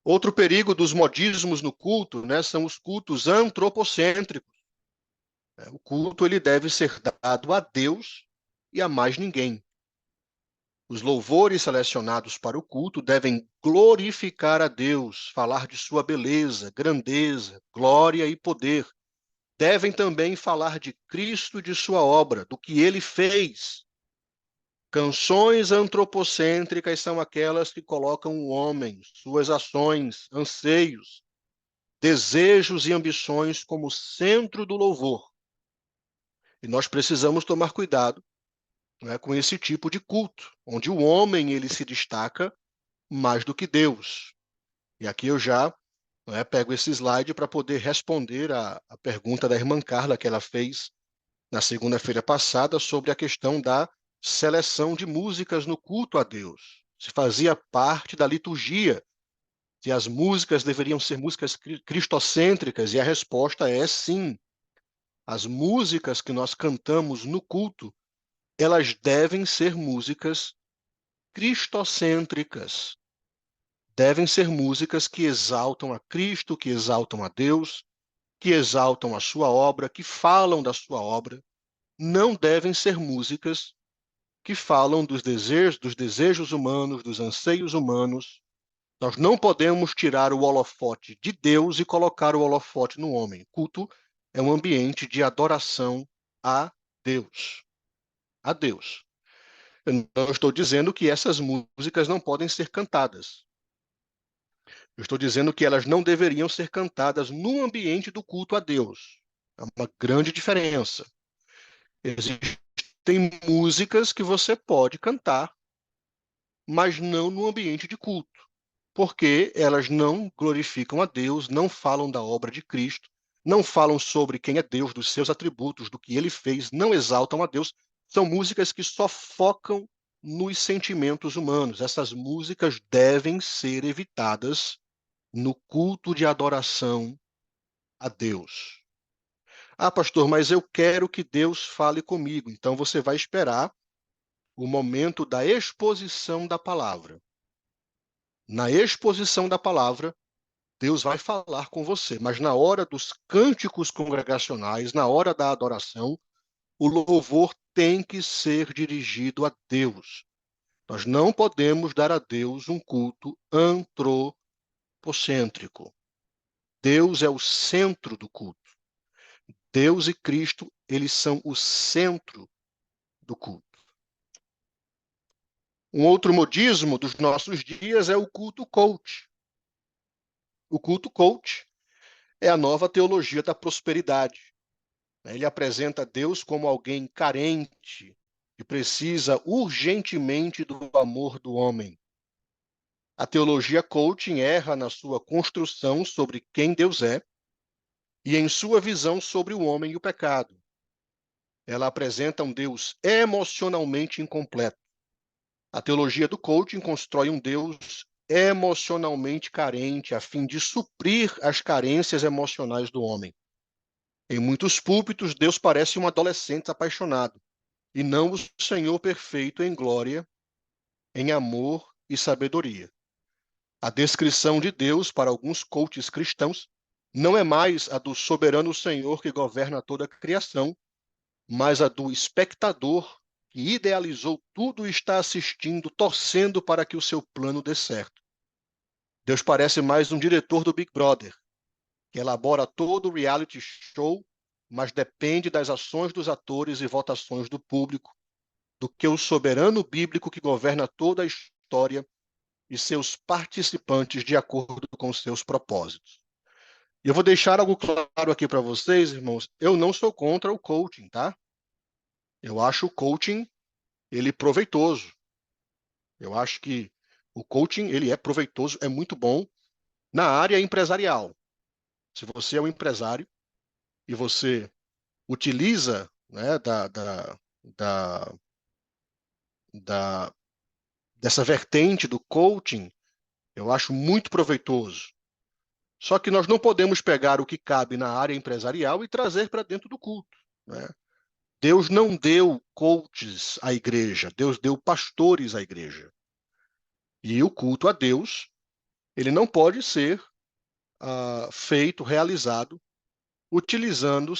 Outro perigo dos modismos no culto, né, são os cultos antropocêntricos. O culto ele deve ser dado a Deus e a mais ninguém. Os louvores selecionados para o culto devem glorificar a Deus, falar de sua beleza, grandeza, glória e poder. Devem também falar de Cristo e de sua obra, do que ele fez. Canções antropocêntricas são aquelas que colocam o homem, suas ações, anseios, desejos e ambições como centro do louvor. E nós precisamos tomar cuidado, né, com esse tipo de culto, onde o homem ele se destaca mais do que Deus. E aqui eu já, né, pego esse slide para poder responder a pergunta da irmã Carla que ela fez na segunda-feira passada sobre a questão da seleção de músicas no culto a Deus. Se fazia parte da liturgia, se as músicas deveriam ser músicas cristocêntricas, e a resposta é sim. As músicas que nós cantamos no culto, elas devem ser músicas cristocêntricas. Devem ser músicas que exaltam a Cristo, que exaltam a Deus, que exaltam a sua obra, que falam da sua obra. Não devem ser músicas que falam dos desejos humanos, dos anseios humanos. Nós não podemos tirar o holofote de Deus e colocar o holofote no homem. Culto é um ambiente de adoração a Deus. A Deus. Eu não estou dizendo que essas músicas não podem ser cantadas. Eu estou dizendo que elas não deveriam ser cantadas no ambiente do culto a Deus. É uma grande diferença. Existem músicas que você pode cantar, mas não no ambiente de culto, porque elas não glorificam a Deus, não falam da obra de Cristo, não falam sobre quem é Deus, dos seus atributos, do que ele fez, não exaltam a Deus. São músicas que só focam nos sentimentos humanos. Essas músicas devem ser evitadas no culto de adoração a Deus. Ah, pastor, mas eu quero que Deus fale comigo. Então você vai esperar o momento da exposição da palavra. Na exposição da palavra, Deus vai falar com você, mas na hora dos cânticos congregacionais, na hora da adoração, o louvor tem que ser dirigido a Deus. Nós não podemos dar a Deus um culto antropocêntrico. Deus é o centro do culto. Deus e Cristo, eles são o centro do culto. Um outro modismo dos nossos dias é o culto coach. O culto coach é a nova teologia da prosperidade. Ele apresenta Deus como alguém carente, que precisa urgentemente do amor do homem. A teologia coaching erra na sua construção sobre quem Deus é e em sua visão sobre o homem e o pecado. Ela apresenta um Deus emocionalmente incompleto. A teologia do coaching constrói um Deus emocionalmente carente a fim de suprir as carências emocionais do homem. Em muitos púlpitos, Deus parece um adolescente apaixonado, e não o Senhor perfeito em glória, em amor e sabedoria. A descrição de Deus para alguns coaches cristãos não é mais a do soberano Senhor que governa toda a criação, mas a do espectador que idealizou tudo e está assistindo, torcendo para que o seu plano dê certo. Deus parece mais um diretor do Big Brother, que elabora todo o reality show, mas depende das ações dos atores e votações do público, do que o soberano bíblico que governa toda a história e seus participantes de acordo com seus propósitos. E eu vou deixar algo claro aqui para vocês, irmãos. Eu não sou contra o coaching, tá? Eu acho o coaching ele proveitoso. Eu acho que o coaching ele é proveitoso, é muito bom na área empresarial. Se você é um empresário e você utiliza, né, da, da, dessa vertente do coaching, eu acho muito proveitoso. Só que nós não podemos pegar o que cabe na área empresarial e trazer para dentro do culto, né? Deus não deu coaches à igreja, Deus deu pastores à igreja. E o culto a Deus, ele não pode ser feito, realizado, utilizando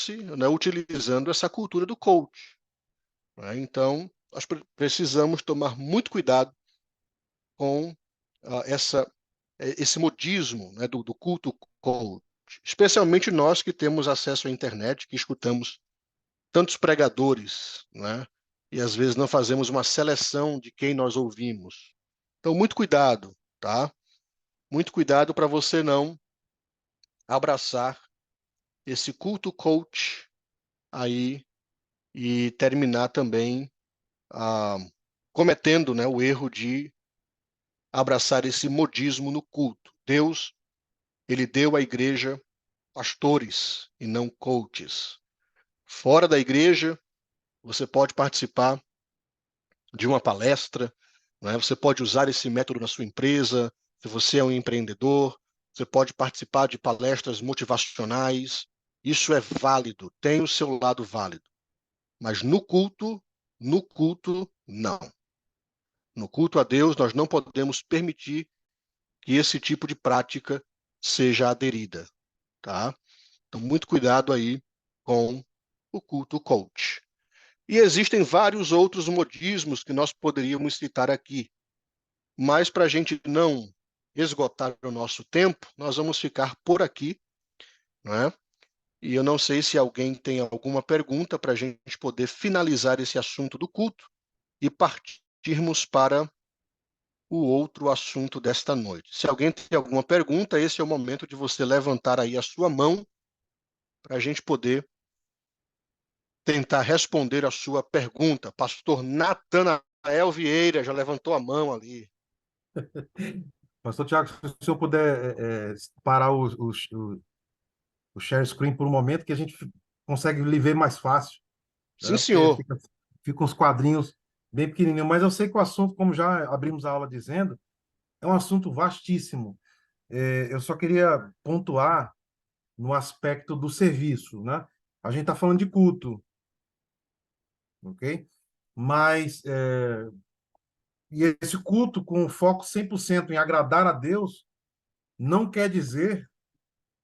essa cultura do coach, né? Então, nós precisamos tomar muito cuidado com esse modismo, né, do culto coach, especialmente nós que temos acesso à internet, que escutamos tantos pregadores, né, e às vezes não fazemos uma seleção de quem nós ouvimos. Então, muito cuidado, tá? Muito cuidado para você não abraçar esse culto coach aí e terminar também cometendo, né, o erro de abraçar esse modismo no culto. Deus, ele deu à igreja pastores e não coaches. Fora da igreja, você pode participar de uma palestra, né? Você pode usar esse método na sua empresa, se você é um empreendedor, você pode participar de palestras motivacionais. Isso é válido, tem o seu lado válido. Mas no culto, não. No culto a Deus, nós não podemos permitir que esse tipo de prática seja aderida, tá? Então, muito cuidado aí com o culto coach. E existem vários outros modismos que nós poderíamos citar aqui, mas para a gente não esgotar o nosso tempo, nós vamos ficar por aqui, né? E eu não sei se alguém tem alguma pergunta para a gente poder finalizar esse assunto do culto e partirmos para o outro assunto desta noite. Se alguém tem alguma pergunta, esse é o momento de você levantar aí a sua mão para a gente poder tentar responder a sua pergunta. Pastor Natanael Vieira já levantou a mão ali. Pastor Tiago, se o senhor puder parar o share screen por um momento, que a gente consegue lhe ver mais fácil, Sim, né? Porque senhor. fica uns quadrinhos bem pequenininhos, mas eu sei que o assunto, como já abrimos a aula dizendo, é um assunto vastíssimo. Eu só queria pontuar no aspecto do serviço, né? A gente está falando de culto, ok? Mas, e esse culto com foco 100% em agradar a Deus, não quer dizer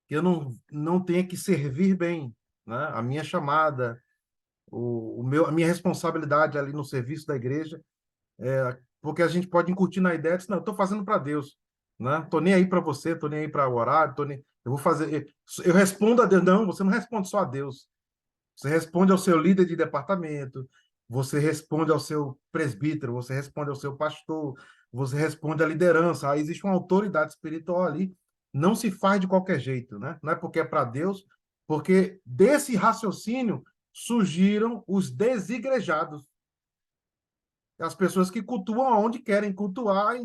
que eu não tenha que servir bem, né? A minha chamada, a minha responsabilidade ali no serviço da igreja, porque a gente pode incutir na ideia de, não, eu estou fazendo para Deus, né? Tô nem aí para você, tô nem aí para o horário, eu vou fazer, eu respondo a Deus, não, você não responde só a Deus, você responde ao seu líder de departamento, você responde ao seu presbítero, você responde ao seu pastor, você responde à liderança. Aí existe uma autoridade espiritual ali. Não se faz de qualquer jeito, né? Não é porque é para Deus, porque desse raciocínio surgiram os desigrejados, as pessoas que cultuam aonde querem cultuar e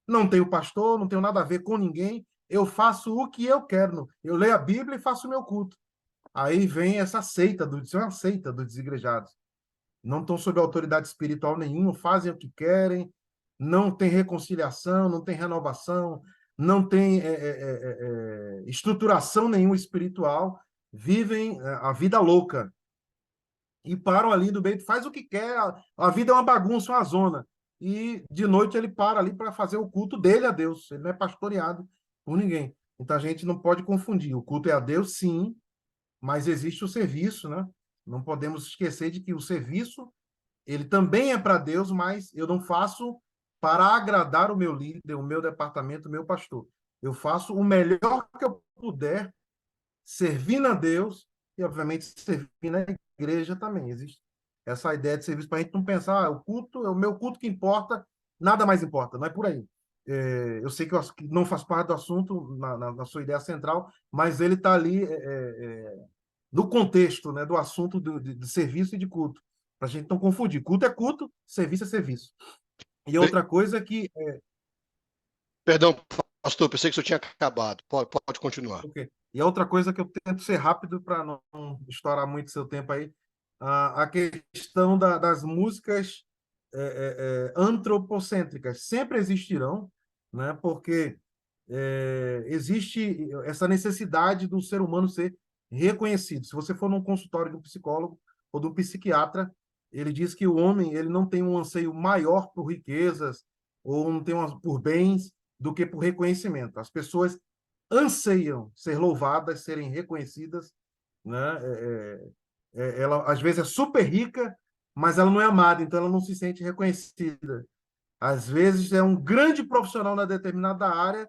não tenho pastor, não tenho nada a ver com ninguém. Eu faço o que eu quero. Eu leio a Bíblia e faço o meu culto. Aí vem essa seita, isso é uma seita dos desigrejados. Não estão sob autoridade espiritual nenhuma, fazem o que querem, não tem reconciliação, não tem renovação, não tem estruturação nenhuma espiritual, vivem a vida louca e param ali do meio, faz o que quer, a vida é uma bagunça, uma zona. E de noite ele para ali para fazer o culto dele a Deus, ele não é pastoreado por ninguém. Então a gente não pode confundir, o culto é a Deus, sim, mas existe o serviço, né? Não podemos esquecer de que o serviço, ele também é para Deus, mas eu não faço para agradar o meu líder, o meu departamento, o meu pastor. Eu faço o melhor que eu puder, servindo a Deus e, obviamente, servindo a igreja também. Existe essa ideia de serviço para a gente não pensar, o culto, é o meu culto que importa, nada mais importa, não é por aí. Eu sei que não faz parte do assunto na sua ideia central, mas ele está ali no contexto, né, do assunto de serviço e de culto, para a gente não confundir. Culto é culto, serviço é serviço. E outra coisa é que... Perdão, pastor, pensei que o senhor tinha acabado. Pode continuar. Okay. E a outra coisa que eu tento ser rápido para não estourar muito seu tempo aí, a questão das músicas antropocêntricas sempre existirão, né? Porque existe essa necessidade do ser humano ser reconhecido. Se você for num consultório de um psicólogo ou de um psiquiatra, ele diz que o homem ele não tem um anseio maior por riquezas ou não tem por bens do que por reconhecimento. As pessoas anseiam ser louvadas, serem reconhecidas, né? Ela às vezes é super rica, mas ela não é amada, então ela não se sente reconhecida. Às vezes é um grande profissional na determinada área,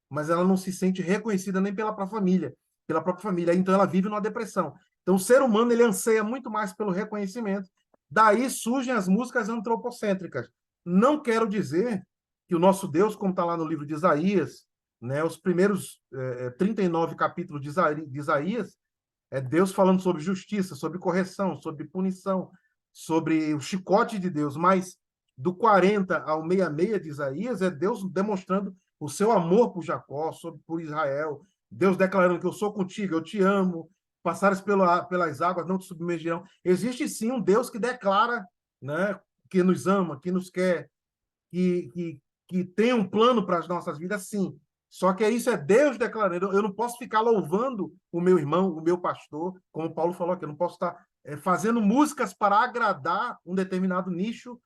mas ela não se sente reconhecida nem pela própria família. Então ela vive numa depressão. Então o ser humano ele anseia muito mais pelo reconhecimento. Daí surgem as músicas antropocêntricas. Não quero dizer que o nosso Deus, como está lá no livro de Isaías, né, os primeiros 39 capítulos de Isaías, é Deus falando sobre justiça, sobre correção, sobre punição, sobre o chicote de Deus, mas do 40 ao 66 de Isaías é Deus demonstrando o seu amor por Jacó, por Israel, Deus declarando que eu sou contigo, eu te amo, passares pelas águas não te submergirão. Existe sim um Deus que declara, né, que nos ama, que nos quer, que, que, que tem um plano para as nossas vidas, sim. Só que isso é Deus declarando. Eu não posso ficar louvando o meu irmão, o meu pastor, como Paulo falou aqui, eu não posso estar fazendo músicas para agradar um determinado nicho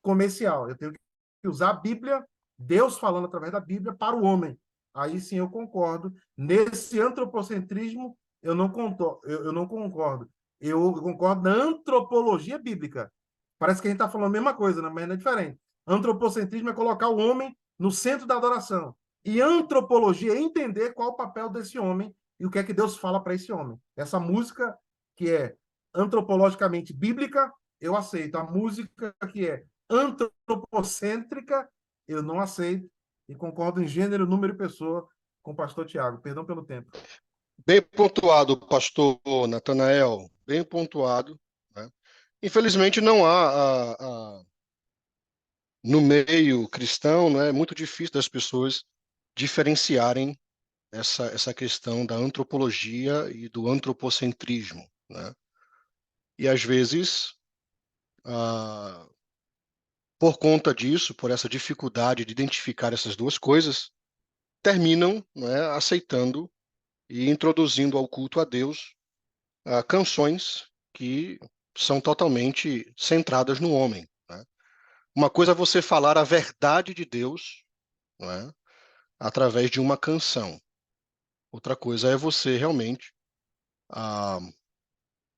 comercial. Eu tenho que usar a Bíblia, Deus falando através da Bíblia, para o homem. Aí sim eu concordo. Nesse antropocentrismo, eu não concordo. Eu concordo na antropologia bíblica. Parece que a gente está falando a mesma coisa, né? Mas não é diferente. Antropocentrismo é colocar o homem no centro da adoração. E antropologia é entender qual o papel desse homem e o que é que Deus fala para esse homem. Essa música que é antropologicamente bíblica, eu aceito. A música que é antropocêntrica, eu não aceito. E concordo em gênero, número e pessoa com o pastor Tiago. Perdão pelo tempo. Bem pontuado, pastor Natanael, bem pontuado, né? Infelizmente não há, no meio cristão, não é muito difícil das pessoas diferenciarem essa questão da antropologia e do antropocentrismo, né? E às vezes, ah, por conta disso, por essa dificuldade de identificar essas duas coisas, terminam, né, aceitando e introduzindo ao culto a Deus canções que são totalmente centradas no homem, né? Uma coisa é você falar a verdade de Deus, né, através de uma canção. Outra coisa é você realmente ah,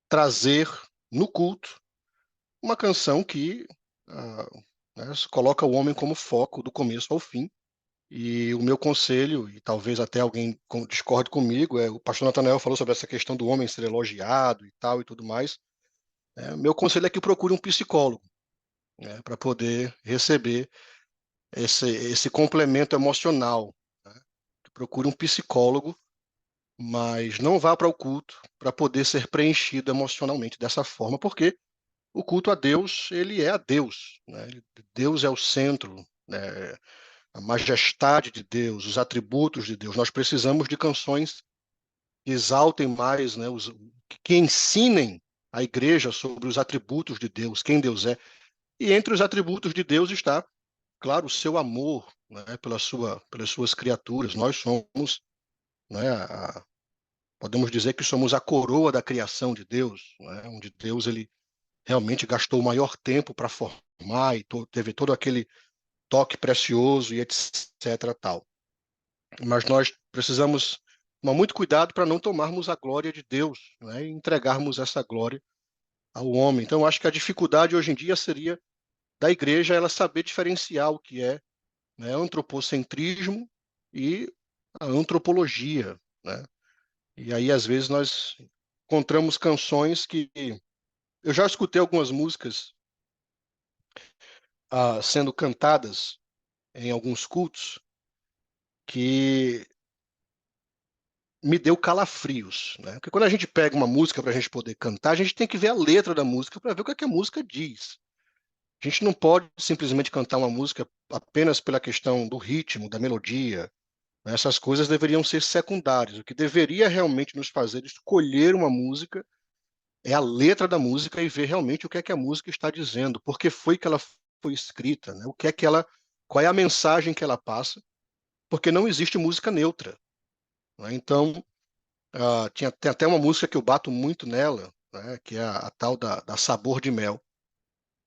trazer no culto uma canção que né, coloca o homem como foco do começo ao fim. E o meu conselho, e talvez até alguém discorde comigo, o pastor Natanael falou sobre essa questão do homem ser elogiado e tal e tudo mais. Meu conselho é que procure um psicólogo, né, para poder receber esse complemento emocional, né? Procure um psicólogo, mas não vá para o culto para poder ser preenchido emocionalmente dessa forma, porque o culto a Deus, ele é a Deus, né? Deus é o centro, né? A majestade de Deus, os atributos de Deus. Nós precisamos de canções que exaltem mais, né? Que ensinem a igreja sobre os atributos de Deus, quem Deus é. E entre os atributos de Deus está, claro, o seu amor, né, pelas suas criaturas. Nós somos, né, podemos dizer que somos a coroa da criação de Deus, né, onde Deus ele realmente gastou o maior tempo para formar e teve todo aquele toque precioso e etc. tal. Mas nós precisamos tomar muito cuidado para não tomarmos a glória de Deus, né, e entregarmos essa glória ao homem. Então, eu acho que a dificuldade hoje em dia seria da igreja ela saber diferenciar o que é, né, antropocentrismo e a antropologia, né? E aí às vezes nós encontramos canções que eu já escutei algumas músicas sendo cantadas em alguns cultos que me deu calafrios, né? Porque quando a gente pega uma música para a gente poder cantar, a gente tem que ver a letra da música para ver o que é que a música diz. A gente não pode simplesmente cantar uma música apenas pela questão do ritmo, da melodia. Essas coisas deveriam ser secundárias. O que deveria realmente nos fazer escolher uma música é a letra da música e ver realmente o que é que a música está dizendo, por que foi que ela foi escrita, né? O que é que ela, qual é a mensagem que ela passa, porque não existe música neutra, né? Então, tem até uma música que eu bato muito nela, né? Que é a tal da Sabor de Mel.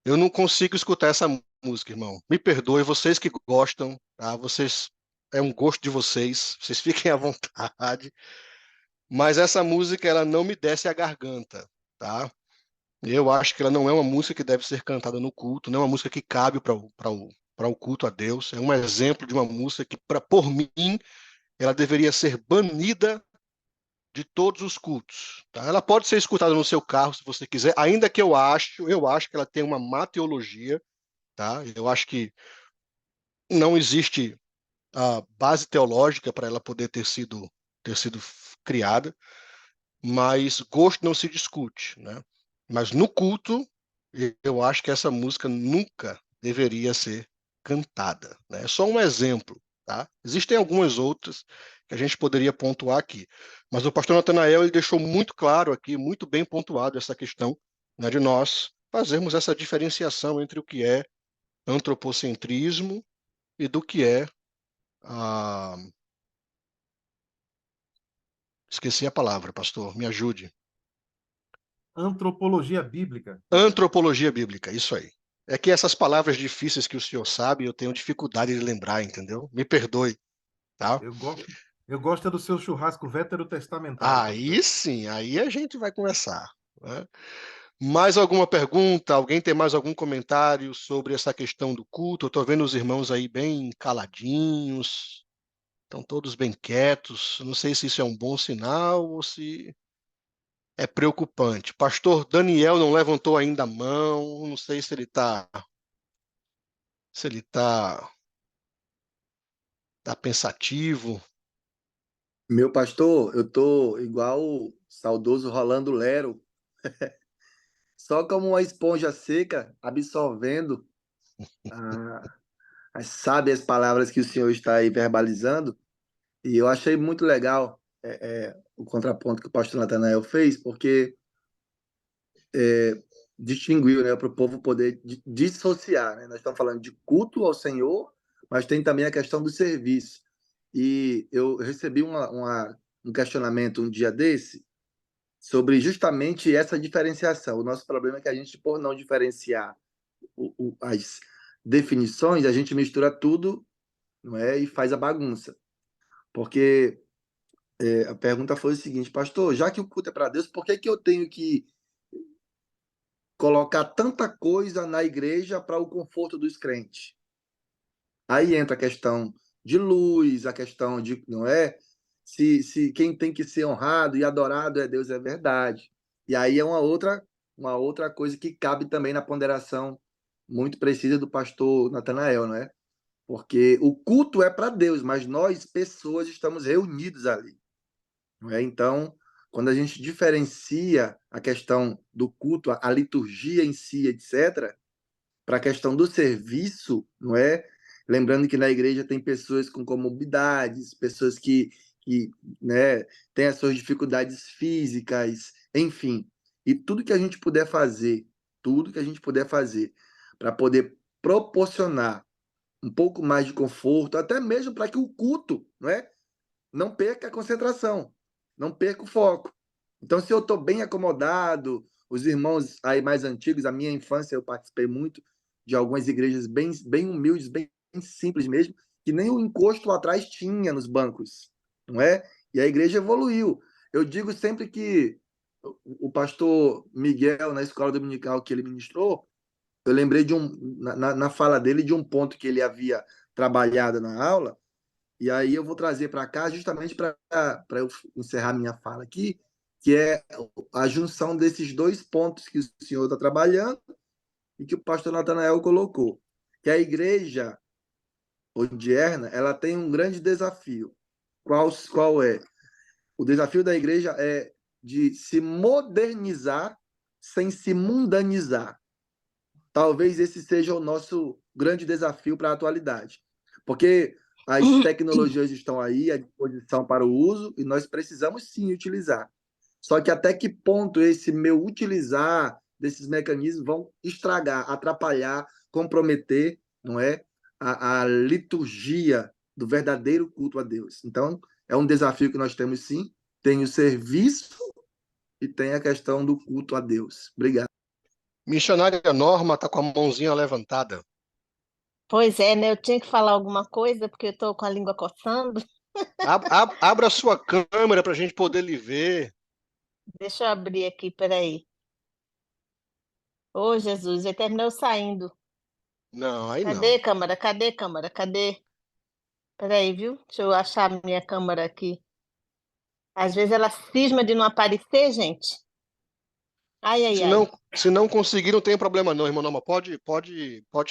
Eu não consigo escutar essa música, irmão. Me perdoe, vocês que gostam, tá? Vocês é um gosto de vocês, vocês fiquem à vontade. Mas essa música ela não me desce a garganta, tá? Eu acho que ela não é uma música que deve ser cantada no culto, não é uma música que cabe para o culto a Deus. É um exemplo de uma música que, por mim, ela deveria ser banida de todos os cultos. Tá? Ela pode ser escutada no seu carro, se você quiser, ainda que eu acho que ela tem uma má teologia, tá? Eu acho que não existe a base teológica para ela poder ter sido criada, mas gosto não se discute, né? Mas no culto, eu acho que essa música nunca deveria ser cantada, né? É só um exemplo, tá? Existem algumas outras que a gente poderia pontuar aqui, mas o pastor Natanael ele deixou muito claro aqui, muito bem pontuado essa questão, né, de nós fazermos essa diferenciação entre o que é antropocentrismo e do que é a... Esqueci a palavra, pastor, me ajude. Antropologia bíblica. Antropologia bíblica, isso aí. É que essas palavras difíceis que o senhor sabe, eu tenho dificuldade de lembrar, entendeu? Me perdoe, tá? Eu gosto, eu gosto é do seu churrasco veterotestamentário, pastor. Aí sim, aí a gente vai começar, né? Mais alguma pergunta? Alguém tem mais algum comentário sobre essa questão do culto? Eu estou vendo os irmãos aí bem caladinhos, estão todos bem quietos. Não sei se isso é um bom sinal ou se é preocupante. Pastor Daniel não levantou ainda a mão, não sei se ele tá pensativo. Meu pastor, eu tô igual o saudoso Rolando Lero, só como uma esponja seca, absorvendo a- as sábias palavras que o senhor está aí verbalizando. E eu achei muito legal o contraponto que o pastor Natanael fez, porque distinguiu, né, para o povo poder dissociar, né? Nós estamos falando de culto ao Senhor, mas tem também a questão do serviço. E eu recebi um questionamento um dia desse sobre justamente essa diferenciação. O nosso problema é que a gente, por não diferenciar as definições, a gente mistura tudo, não é? E faz a bagunça. Porque a pergunta foi o seguinte, pastor, já que o culto é para Deus, por que que eu tenho que colocar tanta coisa na igreja para o conforto dos crentes? Aí entra a questão de luz, a questão de, não é? Se quem tem que ser honrado e adorado é Deus, é verdade. E aí é uma outra coisa que cabe também na ponderação muito precisa do pastor Natanael, não é? Porque o culto é para Deus, mas nós, pessoas, estamos reunidos ali. Não é? Então, quando a gente diferencia a questão do culto, a liturgia em si, etc., para a questão do serviço, não é? Lembrando que na igreja tem pessoas com comorbidades, pessoas que né, têm as suas dificuldades físicas, enfim. E tudo que a gente puder fazer para poder proporcionar um pouco mais de conforto, até mesmo para que o culto, não é? Não perca a concentração, não perca o foco. Então, se eu estou bem acomodado, os irmãos aí mais antigos, a minha infância, eu participei muito de algumas igrejas bem, bem humildes, bem simples mesmo, que nem o encosto lá atrás tinha nos bancos, não é? E a igreja evoluiu. Eu digo sempre que o pastor Miguel, na escola dominical que ele ministrou, eu lembrei na fala dele de um ponto que ele havia trabalhado na aula, e aí eu vou trazer para cá justamente para eu encerrar minha fala aqui, que é a junção desses dois pontos que o senhor está trabalhando e que o pastor Natanael colocou. Que a igreja odierna, ela tem um grande desafio. Qual é? O desafio da igreja é de se modernizar sem se mundanizar. Talvez esse seja o nosso grande desafio para a atualidade. Porque as tecnologias estão aí à disposição para o uso e nós precisamos sim utilizar. Só que até que ponto esse meu utilizar desses mecanismos vão estragar, atrapalhar, comprometer, não é, a liturgia do verdadeiro culto a Deus. Então, é um desafio que nós temos sim. Tem o serviço e tem a questão do culto a Deus. Obrigado. Missionária Norma está com a mãozinha levantada. Pois é, né? Eu tinha que falar alguma coisa porque eu estou com a língua coçando. Abra a sua câmera para a gente poder lhe ver. Deixa eu abrir aqui, peraí. Ô, Jesus, ele terminou saindo. Não, aí Cadê, não. câmera? Cadê, câmera? Cadê? Peraí, viu? Deixa eu achar a minha câmera aqui. Às vezes ela cisma de não aparecer, gente. Ai, ai, Se ai. não, se não conseguir, não tem problema não, irmão. Não, mas pode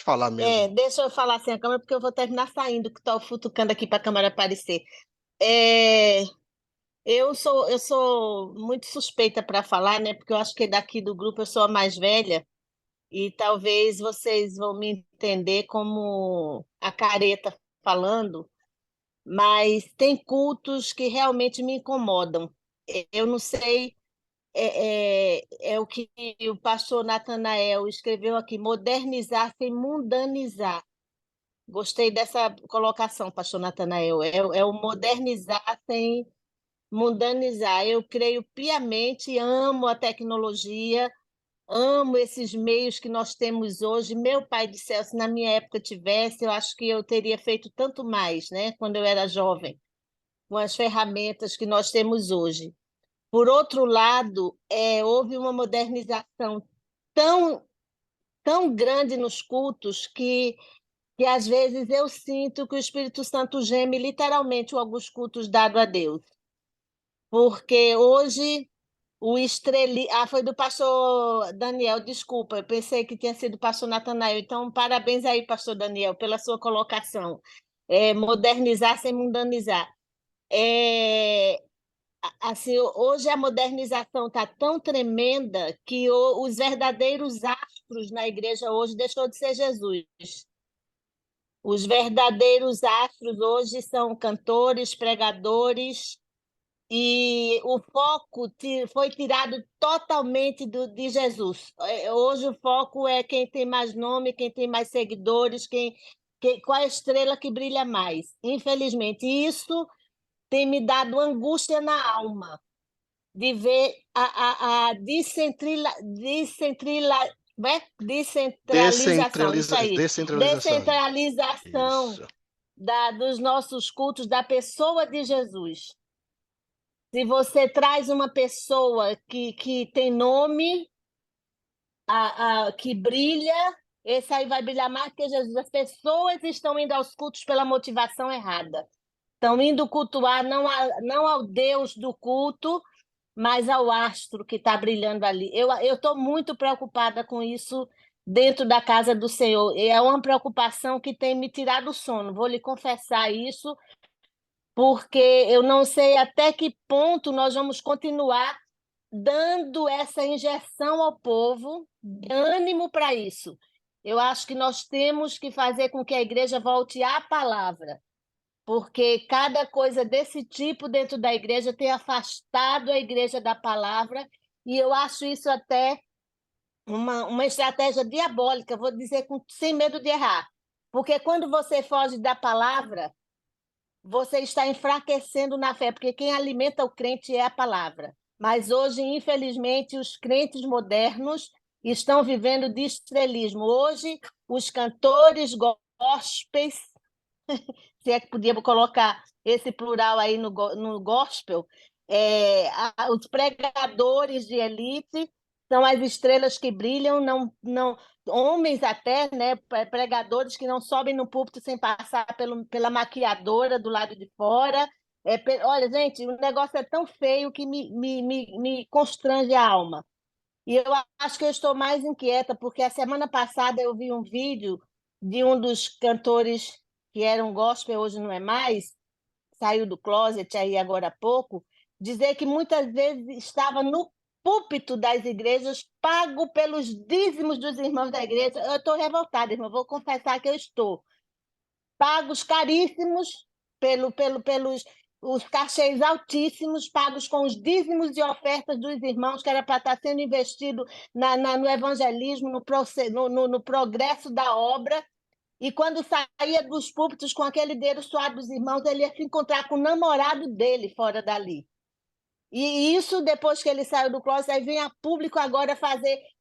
falar mesmo. Deixa eu falar sem a câmera, porque eu vou terminar saindo, que estou futucando aqui para a câmera aparecer. É, eu sou muito suspeita para falar, né? Porque eu acho que daqui do grupo eu sou a mais velha, e talvez vocês vão me entender como a careta falando, mas tem cultos que realmente me incomodam. Eu não sei, é o que o pastor Natanael escreveu aqui: modernizar sem mundanizar. Gostei dessa colocação, pastor Natanael. É o modernizar sem mundanizar. Eu creio piamente, amo a tecnologia, amo esses meios que nós temos hoje. Meu pai do céu, se na minha época tivesse, eu acho que eu teria feito tanto mais, né? Quando eu era jovem, com as ferramentas que nós temos hoje. Por outro lado, houve uma modernização tão, tão grande nos cultos que às vezes eu sinto que o Espírito Santo geme literalmente em alguns cultos dados a Deus. Porque hoje o estreli... Ah, foi do pastor Daniel, desculpa, eu pensei que tinha sido do pastor Natanael. Então, parabéns aí, pastor Daniel, pela sua colocação. Modernizar sem mundanizar. É, assim, hoje a modernização está tão tremenda que os verdadeiros astros na igreja hoje deixou de ser Jesus. Os verdadeiros astros hoje são cantores, pregadores, e o foco foi tirado totalmente de Jesus. Hoje o foco é quem tem mais nome, quem tem mais seguidores, qual é a estrela que brilha mais. Infelizmente, isso tem me dado angústia na alma, de ver a descentralização, isso aí, Descentralização. descentralização Isso. dos nossos cultos, da pessoa de Jesus. Se você traz uma pessoa que tem nome, que brilha, esse aí vai brilhar mais que Jesus. As pessoas estão indo aos cultos pela motivação errada. Estão indo cultuar não ao Deus do culto, mas ao astro que está brilhando ali. Eu estou muito preocupada com isso dentro da casa do Senhor. É uma preocupação que tem me tirado o sono. Vou lhe confessar isso, porque eu não sei até que ponto nós vamos continuar dando essa injeção ao povo, de ânimo para isso. Eu acho que nós temos que fazer com que a igreja volte à palavra, porque cada coisa desse tipo dentro da igreja tem afastado a igreja da palavra, e eu acho isso até uma estratégia diabólica, vou dizer sem medo de errar, porque quando você foge da palavra, você está enfraquecendo na fé, porque quem alimenta o crente é a palavra. Mas hoje, infelizmente, os crentes modernos estão vivendo de estrelismo. Hoje, os cantores gospels, se é que podíamos colocar esse plural aí no gospel, os pregadores de elite são as estrelas que brilham, não, homens até, né, pregadores que não sobem no púlpito sem passar pela maquiadora do lado de fora. Olha, gente, o negócio é tão feio que me constrange a alma. E eu acho que eu estou mais inquieta, porque a semana passada eu vi um vídeo de um dos cantores que era um gospel, hoje não é mais, saiu do closet aí agora há pouco, dizer que muitas vezes estava no púlpito das igrejas, pago pelos dízimos dos irmãos da igreja. Eu estou revoltada, irmão, vou confessar que eu estou. Pagos caríssimos pelos os cachês altíssimos, pagos com os dízimos e ofertas dos irmãos, que era para estar sendo investido no evangelismo, no progresso da obra. E quando saía dos púlpitos com aquele dedo suado dos irmãos, ele ia se encontrar com o namorado dele fora dali. E isso, depois que ele saiu do closet, aí vem a público agora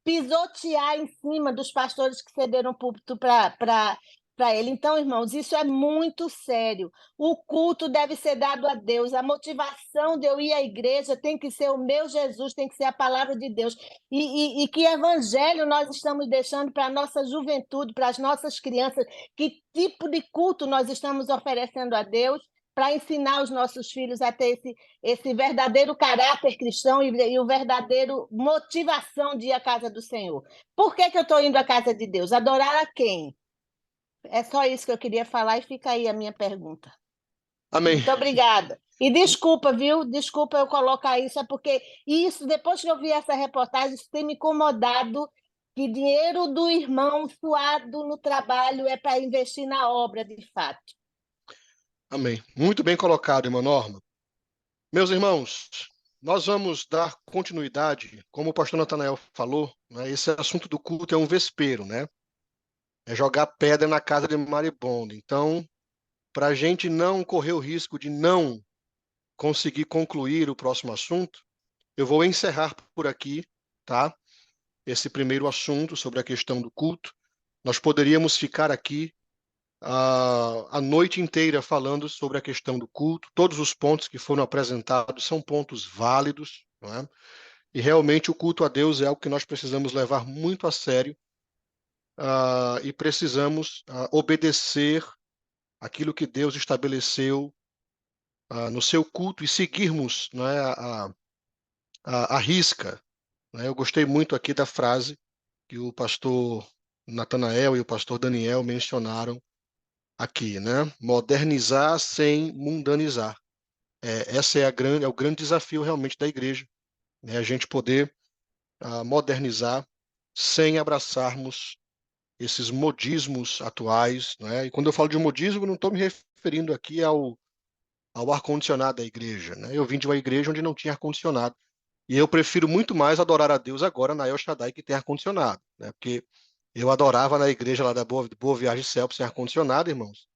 pisotear em cima dos pastores que cederam púlpito para para ele. Então, irmãos, isso é muito sério. O culto deve ser dado a Deus. A motivação de eu ir à igreja tem que ser o meu Jesus, tem que ser a palavra de Deus. E que evangelho nós estamos deixando para a nossa juventude, para as nossas crianças? Que tipo de culto nós estamos oferecendo a Deus para ensinar os nossos filhos a ter esse verdadeiro caráter cristão e o verdadeiro motivação de ir à casa do Senhor? Por que eu estou indo à casa de Deus? Adorar a quem? É só isso que eu queria falar e fica aí a minha pergunta. Amém. Muito obrigada. E desculpa, viu? Desculpa eu colocar isso, é porque isso, depois que eu vi essa reportagem, isso tem me incomodado, que dinheiro do irmão suado no trabalho é para investir na obra, de fato. Amém. Muito bem colocado, irmã Norma. Meus irmãos, nós vamos dar continuidade, como o pastor Natanael falou, né, esse assunto do culto é um vespeiro, né? É jogar pedra na casa de maribondo. Então, para a gente não correr o risco de não conseguir concluir o próximo assunto, eu vou encerrar por aqui, tá? Esse primeiro assunto sobre a questão do culto. Nós poderíamos ficar aqui a noite inteira falando sobre a questão do culto. Todos os pontos que foram apresentados são pontos válidos, não é? E realmente o culto a Deus é algo que nós precisamos levar muito a sério, e precisamos obedecer aquilo que Deus estabeleceu no seu culto e seguirmos, não é, a risca. Né? Eu gostei muito aqui da frase que o pastor Natanael e o pastor Daniel mencionaram aqui, né? Modernizar sem mundanizar. Essa é o grande desafio realmente da igreja, né? A gente poder modernizar sem abraçarmos esses modismos atuais, né? E quando eu falo de modismo, eu não estou me referindo aqui ao ar-condicionado da igreja, né? Eu vim de uma igreja onde não tinha ar-condicionado. E eu prefiro muito mais adorar a Deus agora na El Shaddai, que tem ar-condicionado, né? Porque eu adorava na igreja lá da Boa Viagem Celso sem ar-condicionado, irmãos.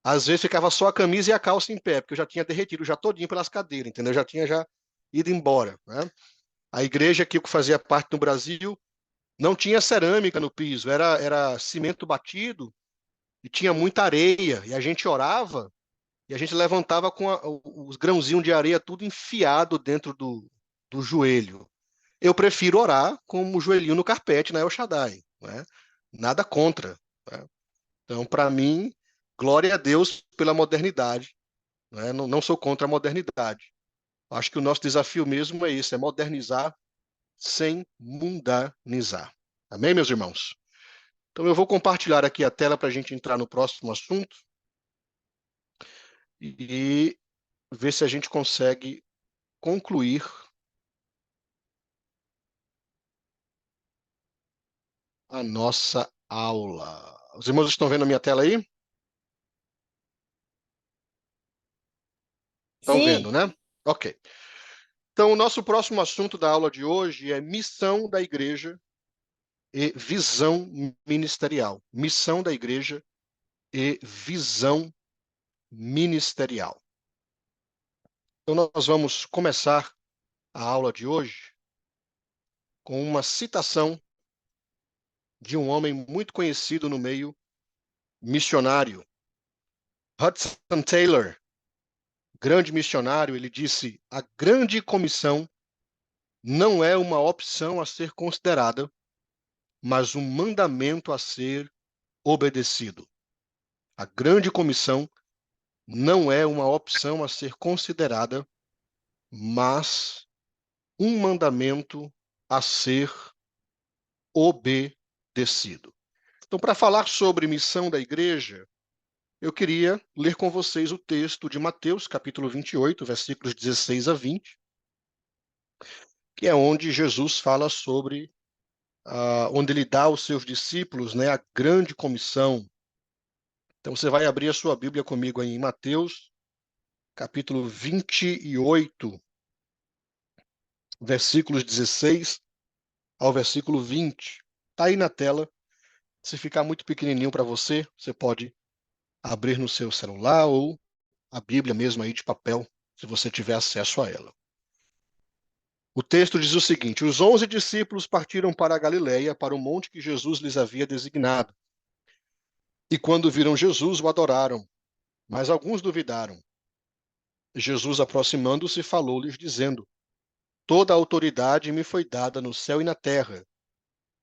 Às vezes ficava só a camisa e a calça em pé, porque eu já tinha derretido já todinho pelas cadeiras, entendeu? Eu já tinha ido embora, né? A igreja que fazia parte do Brasil não tinha cerâmica no piso, era cimento batido e tinha muita areia. E a gente orava e a gente levantava com os grãozinhos de areia tudo enfiado dentro do joelho. Eu prefiro orar com o joelhinho no carpete na El Shaddai, né? Nada contra, né? Então, para mim, glória a Deus pela modernidade, né? Não sou contra a modernidade. Acho que o nosso desafio mesmo é esse, é modernizar sem mundanizar. Amém, meus irmãos? Então, eu vou compartilhar aqui a tela para a gente entrar no próximo assunto e ver se a gente consegue concluir a nossa aula. Os irmãos estão vendo a minha tela aí? Estão vendo, Sim, né? Ok. Então, o nosso próximo assunto da aula de hoje é missão da igreja e visão ministerial. Missão da igreja e visão ministerial. Então, nós vamos começar a aula de hoje com uma citação de um homem muito conhecido no meio missionário. Hudson Taylor, grande missionário, ele disse: a grande comissão não é uma opção a ser considerada, mas um mandamento a ser obedecido. A grande comissão não é uma opção a ser considerada, mas um mandamento a ser obedecido. Então, para falar sobre missão da igreja, eu queria ler com vocês o texto de Mateus, capítulo 28, versículos 16 a 20, que é onde Jesus fala sobre, onde ele dá aos seus discípulos, né, a grande comissão. Então, você vai abrir a sua Bíblia comigo aí em Mateus, capítulo 28, versículos 16 ao versículo 20. Está aí na tela. Se ficar muito pequenininho para você, você pode abrir no seu celular ou a Bíblia mesmo aí de papel, se você tiver acesso a ela. O texto diz o seguinte: os 11 discípulos partiram para a Galileia, para o monte que Jesus lhes havia designado. E quando viram Jesus, o adoraram, mas alguns duvidaram. Jesus, aproximando-se, falou-lhes, dizendo: Toda a autoridade me foi dada no céu e na terra.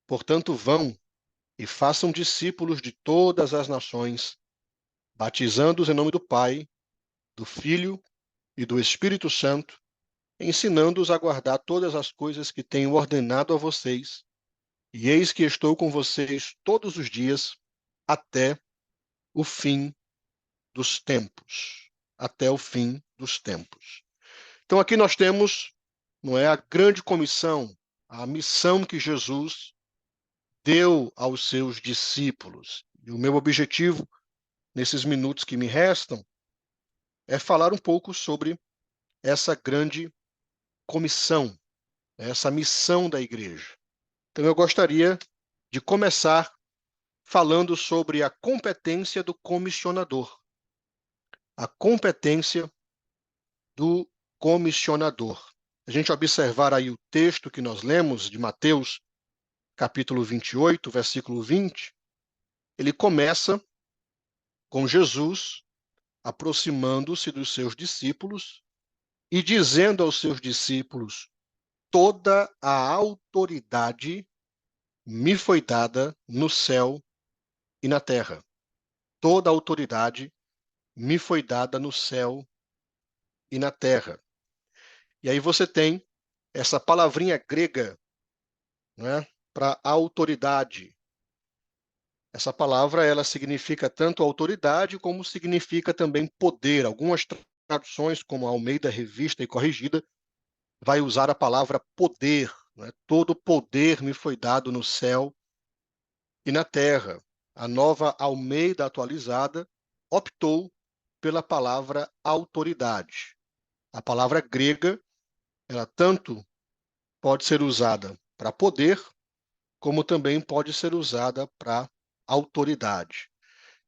Portanto, vão e façam discípulos de todas as nações, batizando-os em nome do Pai, do Filho e do Espírito Santo, ensinando-os a guardar todas as coisas que tenho ordenado a vocês. E eis que estou com vocês todos os dias, até o fim dos tempos. Até o fim dos tempos. Então aqui nós temos, não é, a grande comissão, a missão que Jesus deu aos seus discípulos. E o meu objetivo, nesses minutos que me restam, é falar um pouco sobre essa grande comissão, essa missão da igreja. Então eu gostaria de começar falando sobre a competência do comissionador. A competência do comissionador. A gente observar aí o texto que nós lemos de Mateus, capítulo 28, versículo 20, ele começa com Jesus aproximando-se dos seus discípulos e dizendo aos seus discípulos: Toda a autoridade me foi dada no céu e na terra. Toda a autoridade me foi dada no céu e na terra. E aí você tem essa palavrinha grega, né, para autoridade. Essa palavra ela significa tanto autoridade como significa também poder. Algumas traduções, como a Almeida Revista e Corrigida, vai usar a palavra poder. Né? Todo poder me foi dado no céu e na terra. A Nova Almeida Atualizada optou pela palavra autoridade. A palavra grega, ela tanto pode ser usada para poder, como também pode ser usada para autoridade.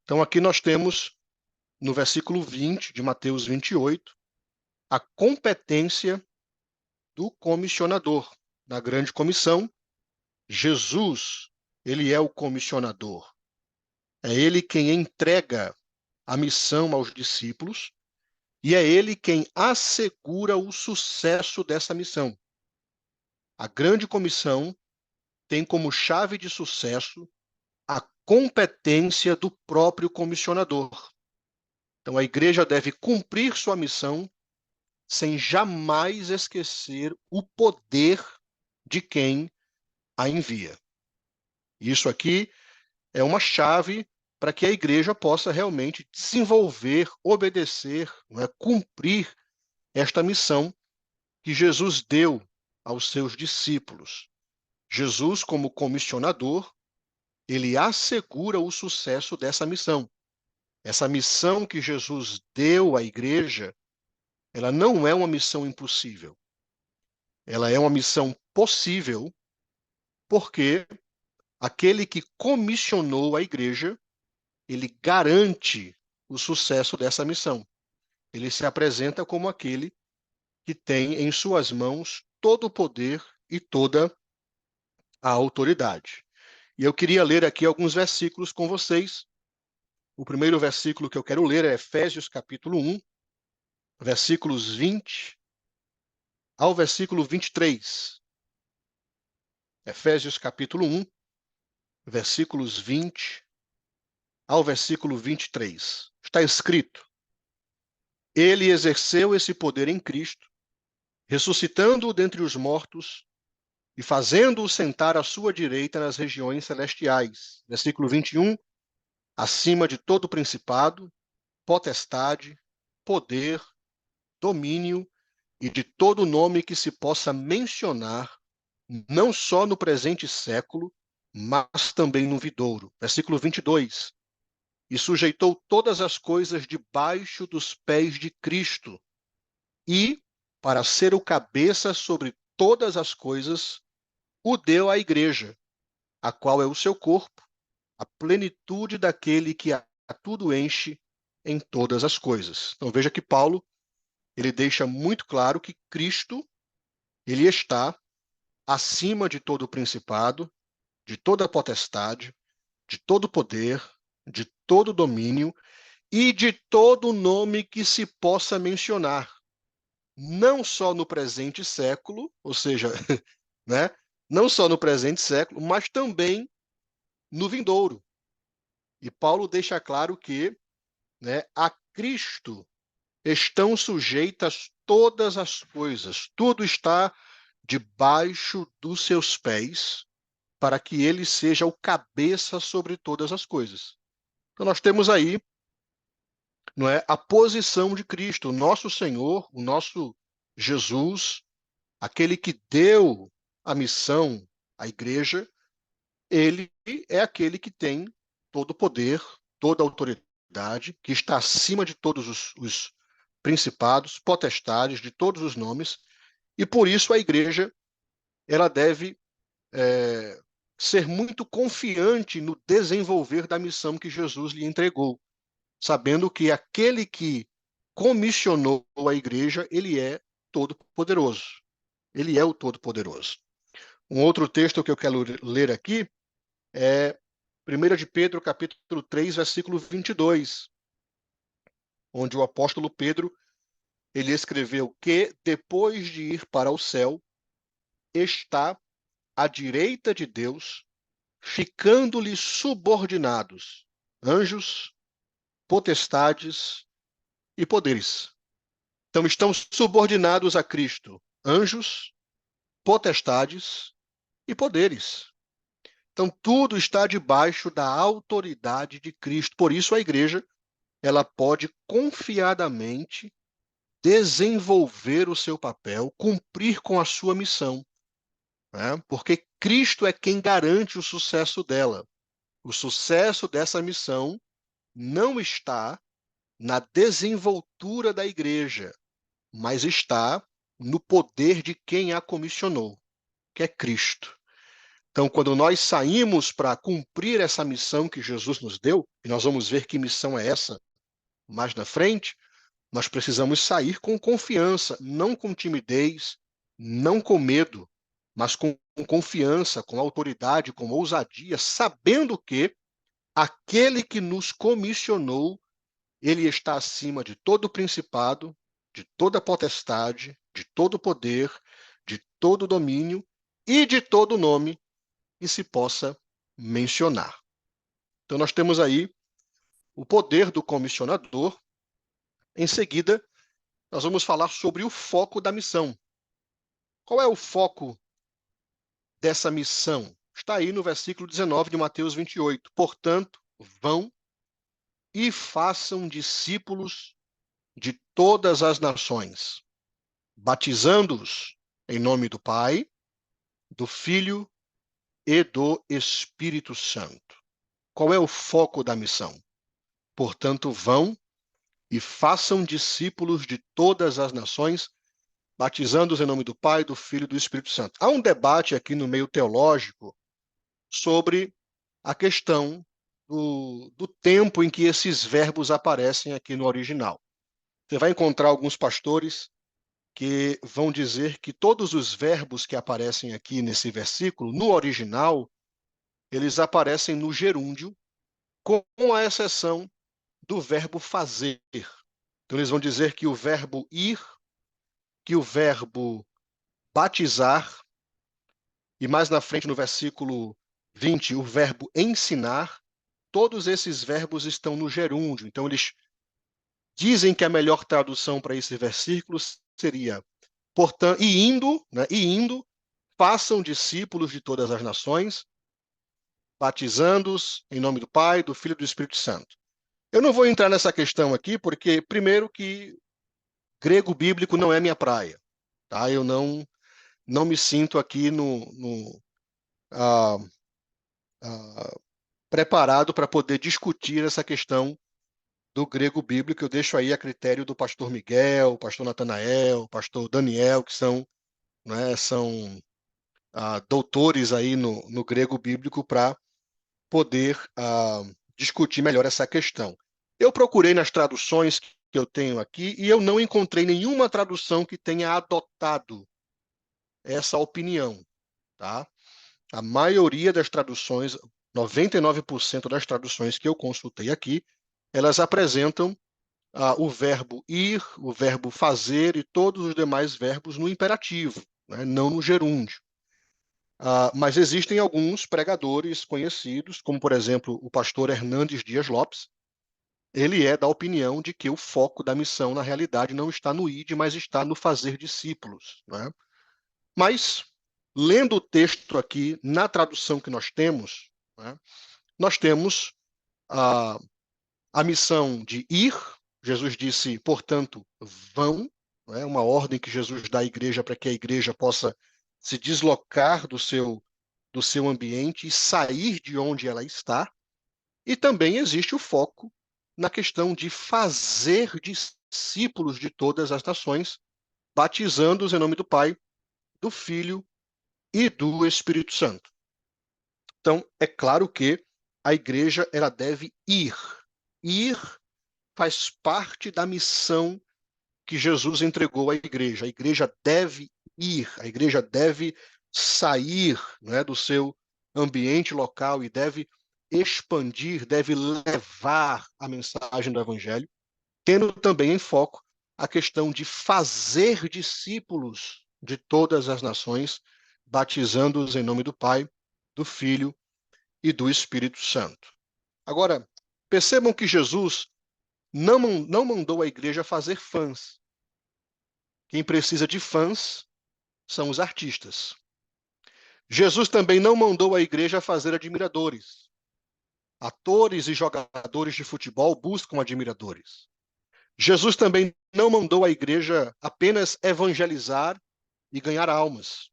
Então aqui nós temos, no versículo 20 de Mateus 28, a competência do comissionador. Na grande comissão, Jesus, ele é o comissionador. É ele quem entrega a missão aos discípulos e é ele quem assegura o sucesso dessa missão. A grande comissão tem como chave de sucesso a competência do próprio comissionador. Então, a igreja deve cumprir sua missão sem jamais esquecer o poder de quem a envia. Isso aqui é uma chave para que a igreja possa realmente desenvolver, obedecer, cumprir esta missão que Jesus deu aos seus discípulos. Jesus, como comissionador, ele assegura o sucesso dessa missão. Essa missão que Jesus deu à igreja, ela não é uma missão impossível. Ela é uma missão possível, porque aquele que comissionou a igreja, ele garante o sucesso dessa missão. Ele se apresenta como aquele que tem em suas mãos todo o poder e toda a autoridade. E eu queria ler aqui alguns versículos com vocês. O primeiro versículo que eu quero ler é Efésios capítulo 1, versículos 20 ao versículo 23. Efésios capítulo 1, versículos 20 ao versículo 23. Está escrito: Ele exerceu esse poder em Cristo, ressuscitando-o dentre os mortos e fazendo-o sentar à sua direita nas regiões celestiais. Versículo 21. Acima de todo principado, potestade, poder, domínio e de todo nome que se possa mencionar, não só no presente século, mas também no vindouro. Versículo 22. E sujeitou todas as coisas debaixo dos pés de Cristo, e, para ser o cabeça sobre todas as coisas, o deu à igreja, a qual é o seu corpo, a plenitude daquele que a tudo enche em todas as coisas. Então veja que Paulo, ele deixa muito claro que Cristo, ele está acima de todo o principado, de toda a potestade, de todo o poder, de todo domínio e de todo nome que se possa mencionar, não só no presente século, ou seja, né, não só no presente século, mas também no vindouro. E Paulo deixa claro que, né, a Cristo estão sujeitas todas as coisas, tudo está debaixo dos seus pés, para que ele seja o cabeça sobre todas as coisas. Então nós temos aí, não é, a posição de Cristo, o nosso Senhor, o nosso Jesus, aquele que deu a missão à igreja, ele é aquele que tem todo o poder, toda a autoridade, que está acima de todos os principados, potestades, de todos os nomes, e por isso a igreja ela deve ser muito confiante no desenvolver da missão que Jesus lhe entregou, sabendo que aquele que comissionou a igreja, ele é todo-poderoso. Ele é o todo-poderoso. Um outro texto que eu quero ler aqui é 1 de Pedro, capítulo 3, versículo 22, onde o apóstolo Pedro, ele escreveu que, depois de ir para o céu, está à direita de Deus, ficando-lhe subordinados anjos, potestades e poderes. Então estão subordinados a Cristo anjos, potestades e poderes. Então tudo está debaixo da autoridade de Cristo. Por isso a igreja, ela pode confiadamente desenvolver o seu papel, cumprir com a sua missão, né? Porque Cristo é quem garante o sucesso dela. O sucesso dessa missão não está na desenvoltura da igreja, mas está no poder de quem a comissionou, que é Cristo. Então, quando nós saímos para cumprir essa missão que Jesus nos deu, e nós vamos ver que missão é essa mais na frente, nós precisamos sair com confiança, não com timidez, não com medo, mas com confiança, com autoridade, com ousadia, sabendo que aquele que nos comissionou, ele está acima de todo principado, de toda potestade, de todo poder, de todo domínio e de todo nome que se possa mencionar. Então nós temos aí o poder do comissionador. Em seguida, nós vamos falar sobre o foco da missão. Qual é o foco dessa missão? Está aí no versículo 19 de Mateus 28. Portanto, vão e façam discípulos de todas as nações, batizando-os em nome do Pai, do Filho e do Espírito Santo. Qual é o foco da missão? Portanto, vão e façam discípulos de todas as nações, batizando-os em nome do Pai, do Filho e do Espírito Santo. Há um debate aqui no meio teológico sobre a questão do tempo em que esses verbos aparecem aqui no original. Você vai encontrar alguns pastores que vão dizer que todos os verbos que aparecem aqui nesse versículo, no original, eles aparecem no gerúndio, com a exceção do verbo fazer. Então, eles vão dizer que o verbo ir, que o verbo batizar, e mais na frente, no versículo 20, o verbo ensinar, todos esses verbos estão no gerúndio. Então, eles dizem que a melhor tradução para esse versículo seria, portanto, e indo, façam discípulos de todas as nações, batizando-os em nome do Pai, do Filho e do Espírito Santo. Eu não vou entrar nessa questão aqui, porque, primeiro, que grego bíblico não é minha praia. Tá? Eu não me sinto aqui preparado para poder discutir essa questão do grego bíblico. Eu deixo aí a critério do pastor Miguel, pastor Natanael, pastor Daniel, que são doutores aí no grego bíblico para poder discutir melhor essa questão. Eu procurei nas traduções que eu tenho aqui e eu não encontrei nenhuma tradução que tenha adotado essa opinião, tá? A maioria das traduções, 99% das traduções que eu consultei aqui, elas apresentam o verbo ir, o verbo fazer e todos os demais verbos no imperativo, né, não no gerúndio. Mas existem alguns pregadores conhecidos, como, por exemplo, o pastor Hernandes Dias Lopes. Ele é da opinião de que o foco da missão, na realidade, não está no id, mas está no fazer discípulos, né? Mas, lendo o texto aqui, na tradução que nós temos, né, nós temos a missão de ir. Jesus disse, portanto, vão, né, uma ordem que Jesus dá à igreja para que a igreja possa se deslocar do seu ambiente e sair de onde ela está. E também existe o foco na questão de fazer discípulos de todas as nações, batizando-os em nome do Pai, do Filho e do Espírito Santo. Então, é claro que a igreja ela deve ir. Ir faz parte da missão que Jesus entregou à igreja. A igreja deve ir, a igreja deve sair, né, do seu ambiente local e deve expandir, deve levar a mensagem do Evangelho, tendo também em foco a questão de fazer discípulos de todas as nações, batizando-os em nome do Pai, do Filho e do Espírito Santo. Agora, percebam que Jesus não mandou a igreja fazer fãs. Quem precisa de fãs são os artistas. Jesus também não mandou a igreja fazer admiradores. Atores e jogadores de futebol buscam admiradores. Jesus também não mandou a igreja apenas evangelizar e ganhar almas,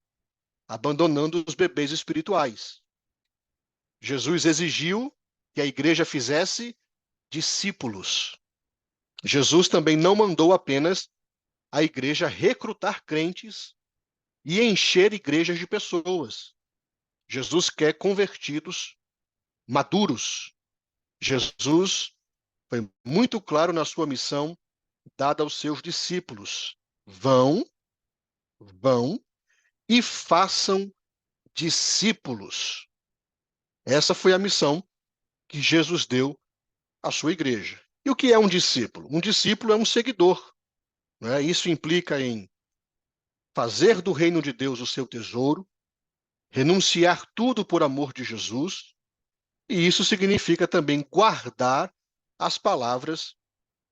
abandonando os bebês espirituais. Jesus exigiu que a igreja fizesse discípulos. Jesus também não mandou apenas a igreja recrutar crentes e encher igrejas de pessoas. Jesus quer convertidos maduros. Jesus foi muito claro na sua missão dada aos seus discípulos. Vão e façam discípulos. Essa foi a missão que Jesus deu à sua igreja. E o que é um discípulo? Um discípulo é um seguidor, né? Isso implica em fazer do reino de Deus o seu tesouro, renunciar tudo por amor de Jesus, e isso significa também guardar as palavras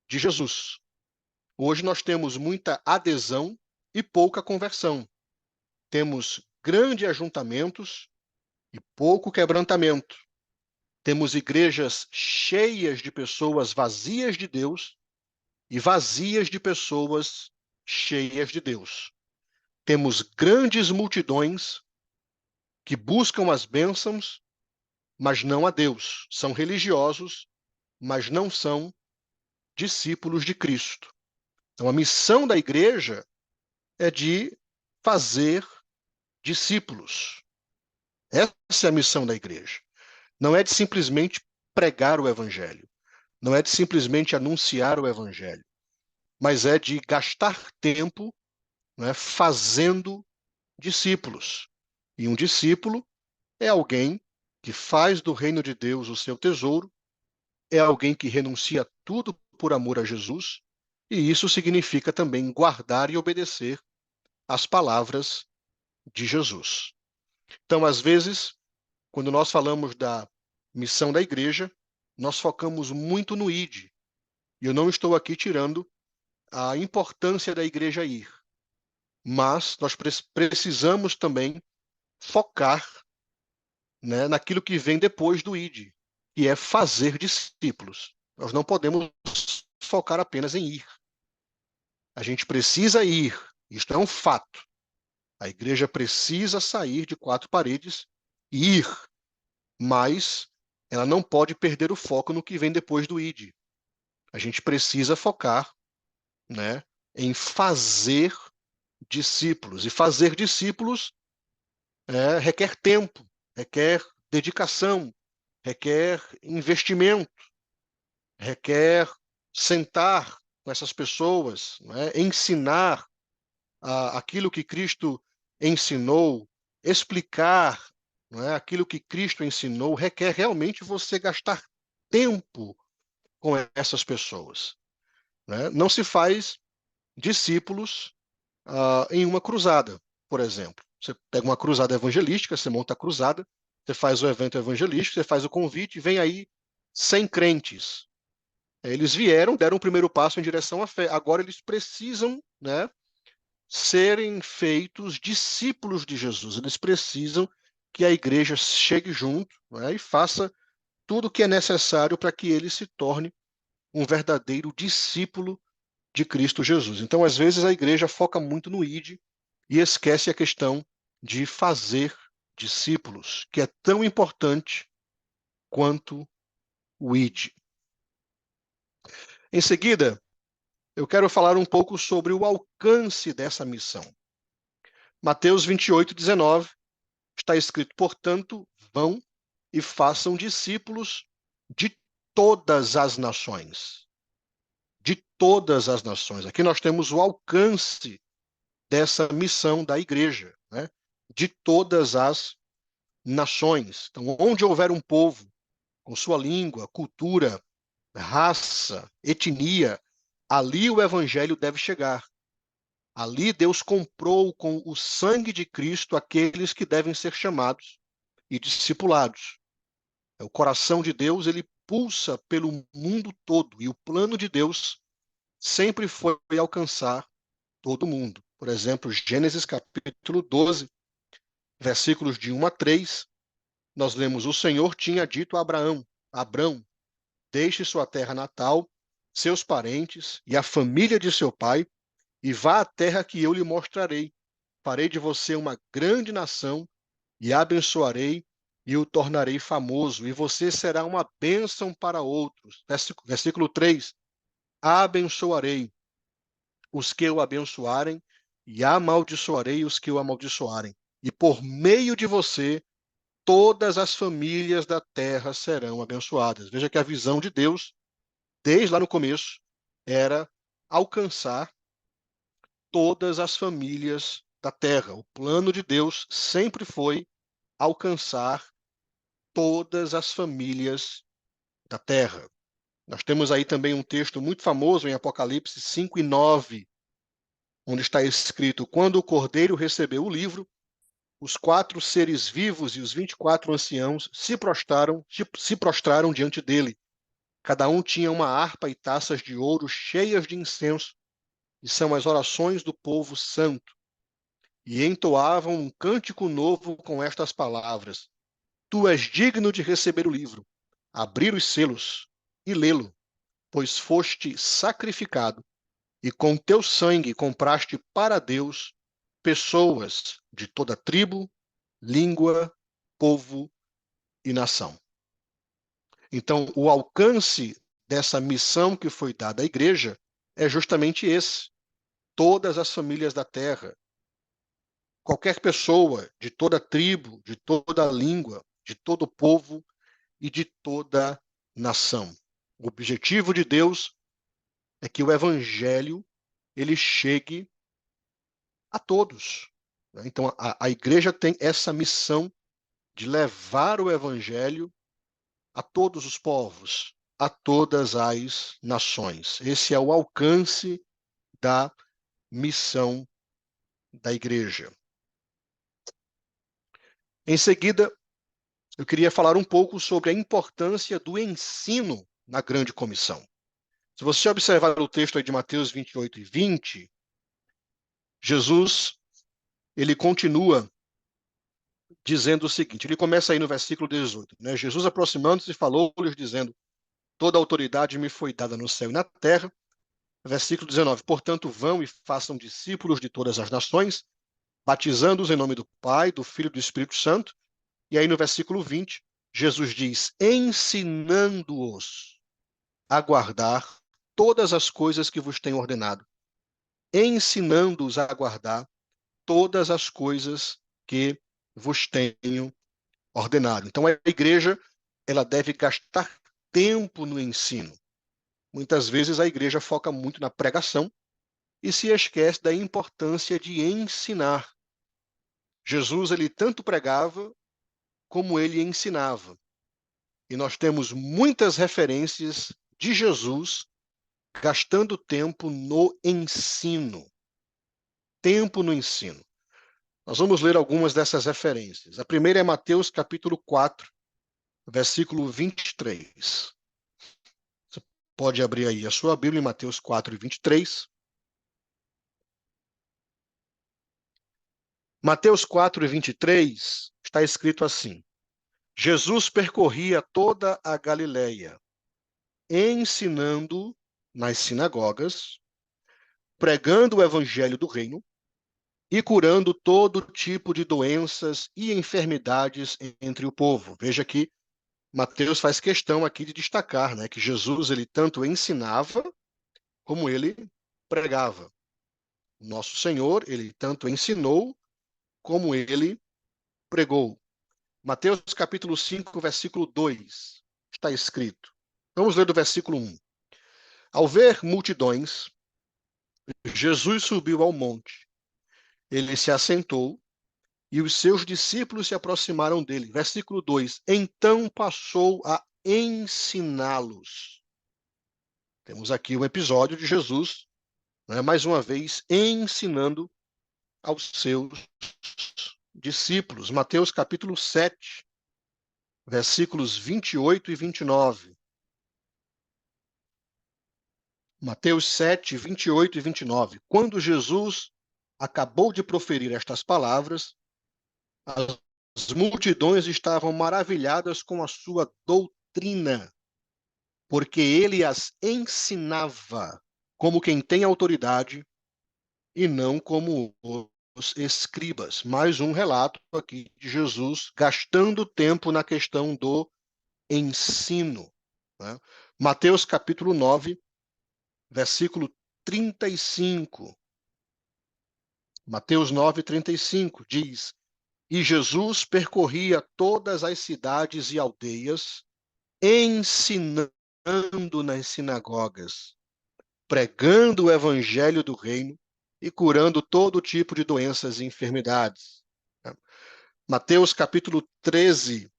de Jesus. Hoje nós temos muita adesão e pouca conversão. Temos grandes ajuntamentos e pouco quebrantamento. Temos igrejas cheias de pessoas vazias de Deus e vazias de pessoas cheias de Deus. Temos grandes multidões que buscam as bênçãos, mas não a Deus. São religiosos, mas não são discípulos de Cristo. Então, a missão da igreja é de fazer discípulos. Essa é a missão da igreja. Não é de simplesmente pregar o evangelho. Não é de simplesmente anunciar o evangelho. Mas é de gastar tempo, né, fazendo discípulos. E um discípulo é alguém que faz do reino de Deus o seu tesouro, é alguém que renuncia tudo por amor a Jesus, e isso significa também guardar e obedecer às palavras de Jesus. Então, às vezes, quando nós falamos da missão da igreja, nós focamos muito no id. E eu não estou aqui tirando a importância da igreja ir. Mas nós precisamos também focar, né, naquilo que vem depois do id, que é fazer discípulos. Nós não podemos focar apenas em ir. A gente precisa ir. Isto é um fato. A igreja precisa sair de quatro paredes e ir. Mas ela não pode perder o foco no que vem depois do id. A gente precisa focar, né, em fazer discípulos. E fazer discípulos requer tempo, requer dedicação, requer investimento, requer sentar com essas pessoas, né, ensinar aquilo que Cristo ensinou, explicar não é? Aquilo que Cristo ensinou requer realmente você gastar tempo com essas pessoas, né? Não se faz discípulos em uma cruzada, por exemplo. Você pega uma cruzada evangelística, você monta a cruzada, você faz o evento evangelístico, você faz o convite, vem aí 100 crentes. Eles vieram, deram o primeiro passo em direção à fé. Agora eles precisam, né, serem feitos discípulos de Jesus. Eles precisam que a igreja chegue junto, né, e faça tudo o que é necessário para que ele se torne um verdadeiro discípulo de Cristo Jesus. Então, às vezes, a igreja foca muito no id e esquece a questão de fazer discípulos, que é tão importante quanto o id. Em seguida, eu quero falar um pouco sobre o alcance dessa missão. Mateus 28:19 está escrito: portanto, vão e façam discípulos de todas as nações. De todas as nações. Aqui nós temos o alcance dessa missão da igreja, né? De todas as nações. Então, onde houver um povo com sua língua, cultura, raça, etnia, ali o evangelho deve chegar. Ali Deus comprou com o sangue de Cristo aqueles que devem ser chamados e discipulados. O coração de Deus, ele pulsa pelo mundo todo, e o plano de Deus sempre foi alcançar todo mundo. Por exemplo, Gênesis capítulo 12, versículos de 1 a 3, nós lemos: o Senhor tinha dito a Abrão, deixe sua terra natal, seus parentes e a família de seu pai, e vá à terra que eu lhe mostrarei. Farei de você uma grande nação, e abençoarei, e o tornarei famoso, e você será uma bênção para outros. Versículo 3, abençoarei os que o abençoarem, e amaldiçoarei os que o amaldiçoarem. E por meio de você, todas as famílias da terra serão abençoadas. Veja que a visão de Deus, desde lá no começo, era alcançar todas as famílias da terra. O plano de Deus sempre foi alcançar todas as famílias da terra. Nós temos aí também um texto muito famoso em Apocalipse 5:9, onde está escrito: quando o Cordeiro recebeu o livro, os 4 seres vivos e os 24 anciãos se prostraram diante dele. Cada um tinha uma harpa e taças de ouro cheias de incenso, e são as orações do povo santo. E entoavam um cântico novo com estas palavras: tu és digno de receber o livro, abrir os selos e lê-lo, pois foste sacrificado, e com teu sangue compraste para Deus pessoas de toda tribo, língua, povo e nação. Então, o alcance dessa missão que foi dada à igreja é justamente esse: todas as famílias da terra. Qualquer pessoa de toda tribo, de toda língua, de todo povo e de toda nação. O objetivo de Deus é que o evangelho ele chegue a todos. Então, a igreja tem essa missão de levar o evangelho a todos os povos, a todas as nações. Esse é o alcance da missão da igreja. Em seguida, eu queria falar um pouco sobre a importância do ensino na grande comissão. Se você observar o texto aí de Mateus 28:20, Jesus, ele continua dizendo o seguinte, ele começa aí no versículo 18, né? Jesus, aproximando-se, falou-lhes, dizendo: toda a autoridade me foi dada no céu e na terra. Versículo 19, portanto, vão e façam discípulos de todas as nações, batizando-os em nome do Pai, do Filho e do Espírito Santo. E aí no versículo 20, Jesus diz: ensinando-os a guardar todas as coisas que vos tenho ordenado. Ensinando-os a guardar todas as coisas que vos tenho ordenado. Então a igreja, ela deve gastar tempo no ensino. Muitas vezes a igreja foca muito na pregação e se esquece da importância de ensinar. Jesus, ele tanto pregava como ele ensinava. E nós temos muitas referências de Jesus gastando tempo no ensino. Tempo no ensino. Nós vamos ler algumas dessas referências. A primeira é Mateus capítulo 4, versículo 23. Você pode abrir aí a sua Bíblia em Mateus 4, 23. Mateus 4, 23 está escrito assim: Jesus percorria toda a Galileia, ensinando nas sinagogas, pregando o evangelho do reino e curando todo tipo de doenças e enfermidades entre o povo. Veja que Mateus faz questão aqui de destacar, né, que Jesus ele tanto ensinava como ele pregava. O nosso Senhor, ele tanto ensinou como ele pregou. Mateus capítulo 5, versículo 2, está escrito. Vamos ler do versículo 1. Ao ver multidões, Jesus subiu ao monte. Ele se assentou e os seus discípulos se aproximaram dele. Versículo 2. Então passou a ensiná-los. Temos aqui um episódio de Jesus, né, mais uma vez, ensinando aos seus discípulos. Mateus capítulo 7, versículos 28 e 29. Mateus 7, 28 e 29. Quando Jesus acabou de proferir estas palavras, as multidões estavam maravilhadas com a sua doutrina, porque ele as ensinava como quem tem autoridade e não como os escribas. Mais um relato aqui de Jesus gastando tempo na questão do ensino, né? Mateus capítulo 9, versículo 35. Mateus 9, 35 diz: E Jesus percorria todas as cidades e aldeias, ensinando nas sinagogas, pregando o evangelho do reino e curando todo tipo de doenças e enfermidades. Mateus capítulo 13,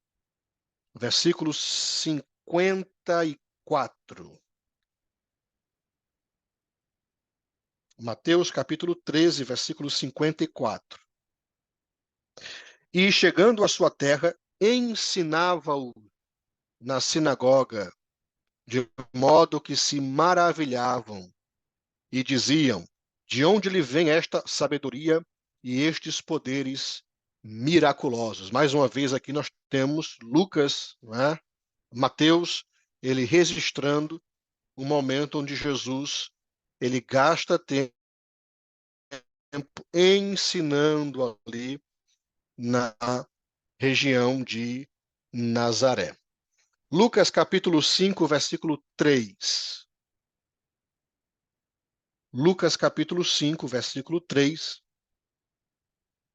versículo 54. Mateus capítulo 13, versículo 54. E chegando à sua terra, ensinava-o na sinagoga, de modo que se maravilhavam e diziam: de onde lhe vem esta sabedoria e estes poderes miraculosos? Mais uma vez aqui nós temos Lucas, não é? Mateus, ele registrando um momento onde Jesus ele gasta tempo ensinando ali na região de Nazaré. Lucas capítulo 5, versículo 3. Lucas capítulo 5, versículo 3.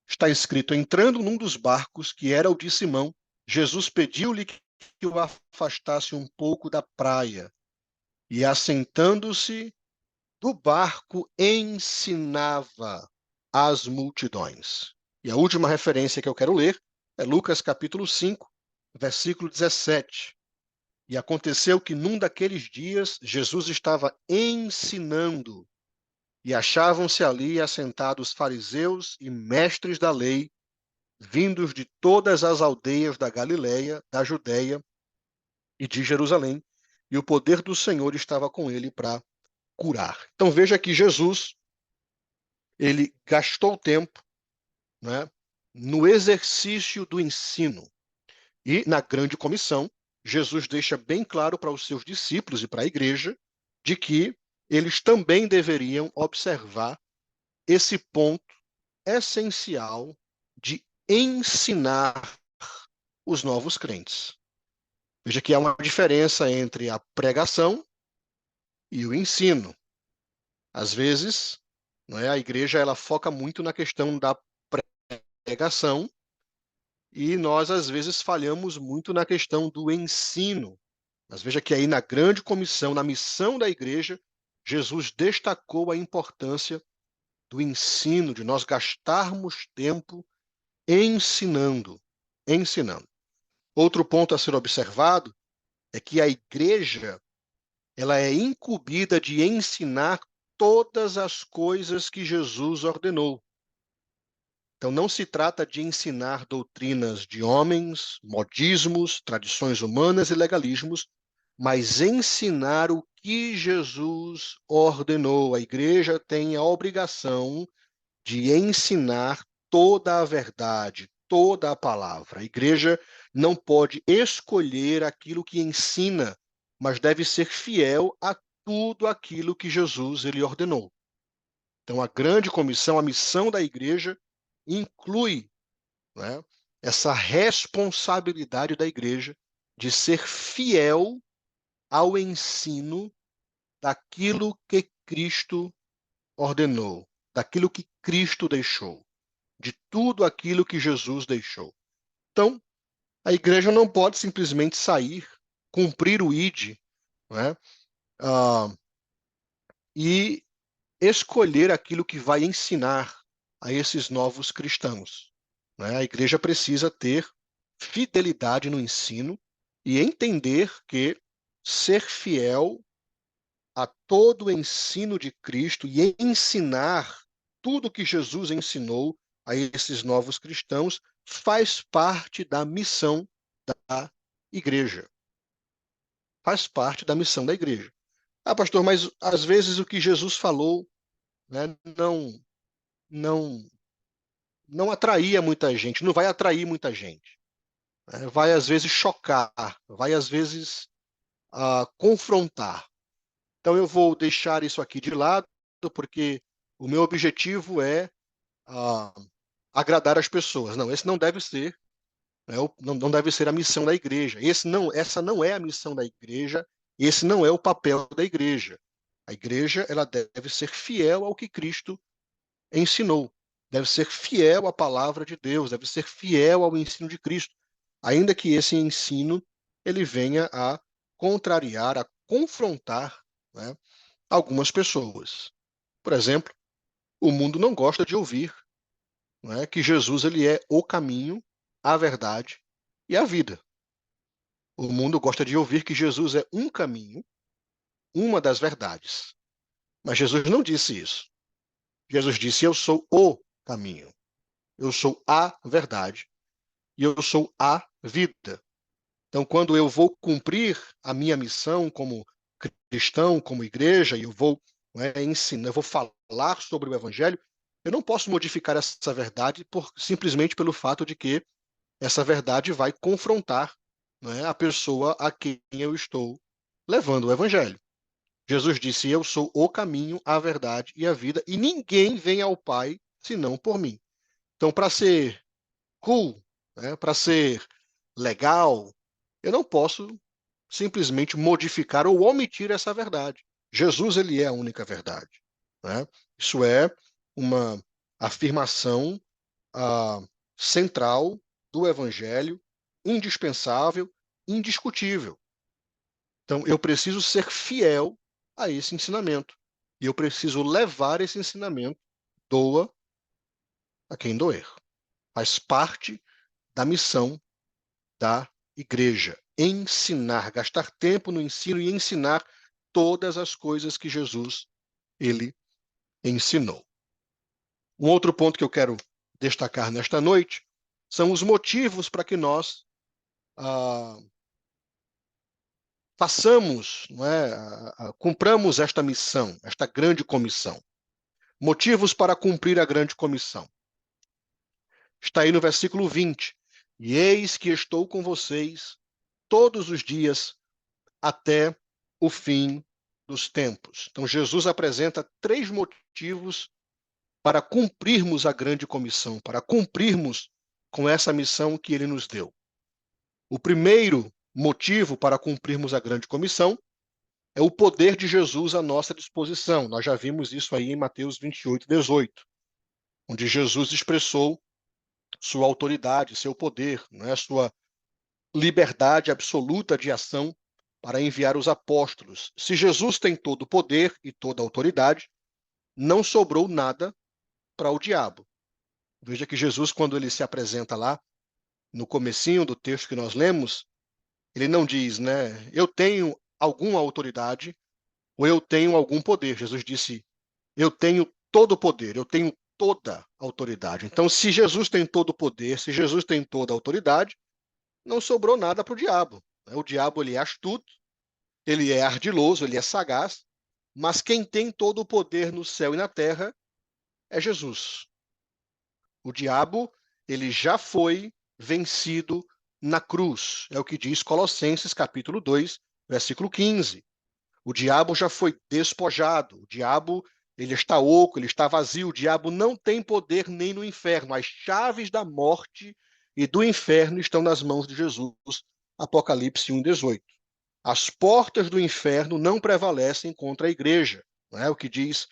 Está escrito: entrando num dos barcos, que era o de Simão, Jesus pediu-lhe que o afastasse um pouco da praia. E assentando-se do barco, ensinava as multidões. E a última referência que eu quero ler é Lucas capítulo 5, versículo 17. E aconteceu que num daqueles dias Jesus estava ensinando, e achavam-se ali assentados fariseus e mestres da lei, vindos de todas as aldeias da Galileia, da Judeia e de Jerusalém, e o poder do Senhor estava com ele para curar. Então veja que Jesus, ele gastou tempo, né, no exercício do ensino. E na grande comissão, Jesus deixa bem claro para os seus discípulos e para a igreja de que eles também deveriam observar esse ponto essencial de ensinar os novos crentes. Veja que há uma diferença entre a pregação e o ensino. Às vezes, não é, a igreja ela foca muito na questão da pregação e nós, às vezes, falhamos muito na questão do ensino. Mas veja que aí na grande comissão, na missão da igreja, Jesus destacou a importância do ensino, de nós gastarmos tempo ensinando. Outro ponto a ser observado é que a igreja ela é incumbida de ensinar todas as coisas que Jesus ordenou. Então, não se trata de ensinar doutrinas de homens, modismos, tradições humanas e legalismos, mas ensinar o que Jesus ordenou. A igreja tem a obrigação de ensinar toda a verdade, toda a palavra. A igreja não pode escolher aquilo que ensina, mas deve ser fiel a tudo aquilo que Jesus ele ordenou. Então, a grande comissão, a missão da igreja, inclui, né, essa responsabilidade da igreja de ser fiel ao ensino daquilo que Cristo ordenou, daquilo que Cristo deixou, de tudo aquilo que Jesus deixou. Então, a igreja não pode simplesmente sair, cumprir o ID, né, e escolher aquilo que vai ensinar a esses novos cristãos, né? A igreja precisa ter fidelidade no ensino e entender que ser fiel a todo o ensino de Cristo e ensinar tudo que Jesus ensinou a esses novos cristãos faz parte da missão da igreja. Faz parte da missão da igreja. Ah, pastor, mas às vezes o que Jesus falou, né, não não atraía muita gente, não vai atrair muita gente, né? Vai às vezes chocar, vai às vezes confrontar. Então eu vou deixar isso aqui de lado, porque o meu objetivo é agradar as pessoas. Não, esse não deve ser, né, não deve ser a missão da igreja. Essa não é a missão da igreja, esse não é o papel da igreja. A igreja ela deve ser fiel ao que Cristo ensinou, deve ser fiel à palavra de Deus, deve ser fiel ao ensino de Cristo, ainda que esse ensino ele venha a contrariar, a confrontar, né, algumas pessoas. Por exemplo, o mundo não gosta de ouvir, né, que Jesus ele é o caminho, a verdade e a vida. O mundo gosta de ouvir que Jesus é um caminho, uma das verdades. Mas Jesus não disse isso. Jesus disse: eu sou o caminho, eu sou a verdade e eu sou a vida. Então, quando eu vou cumprir a minha missão como cristão, como igreja, e eu vou, ensinar, eu vou falar sobre o evangelho, eu não posso modificar essa verdade simplesmente pelo fato de que essa verdade vai confrontar, a pessoa a quem eu estou levando o evangelho. Jesus disse: eu sou o caminho, a verdade e a vida, e ninguém vem ao Pai senão por mim. Então, para ser cool, para ser legal, eu não posso simplesmente modificar ou omitir essa verdade. Jesus ele é a única verdade, né? Isso é uma afirmação central do Evangelho, indispensável, indiscutível. Então, eu preciso ser fiel a esse ensinamento. E eu preciso levar esse ensinamento, doa a quem doer. Faz parte da missão da igreja. Ensinar, gastar tempo no ensino e ensinar todas as coisas que Jesus ele ensinou. Um outro ponto que eu quero destacar nesta noite são os motivos para que nós façamos, cumpramos esta missão, esta grande comissão. Motivos para cumprir a grande comissão. Está aí no versículo 20. E eis que estou com vocês todos os dias até o fim dos tempos. Então, Jesus apresenta 3 motivos para cumprirmos a grande comissão, para cumprirmos com essa missão que ele nos deu. O primeiro motivo para cumprirmos a grande comissão é o poder de Jesus à nossa disposição. Nós já vimos isso aí em Mateus 28, 18, onde Jesus expressou sua autoridade, seu poder, sua liberdade absoluta de ação para enviar os apóstolos. Se Jesus tem todo o poder e toda a autoridade, não sobrou nada para o diabo. Veja que Jesus, quando ele se apresenta lá, no comecinho do texto que nós lemos, ele não diz, né, eu tenho alguma autoridade ou eu tenho algum poder. Jesus disse, eu tenho todo o poder, eu tenho toda a autoridade. Então, se Jesus tem todo o poder, se Jesus tem toda a autoridade, não sobrou nada para o diabo. O diabo, ele é astuto, ele é ardiloso, ele é sagaz, mas quem tem todo o poder no céu e na terra é Jesus. O diabo, ele já foi vencido na cruz. É o que diz Colossenses capítulo 2, versículo 15. O diabo já foi despojado. O diabo, ele está oco, ele está vazio. O diabo não tem poder nem no inferno. As chaves da morte e do inferno estão nas mãos de Jesus. Apocalipse 1:18. As portas do inferno não prevalecem contra a igreja. Não é o que diz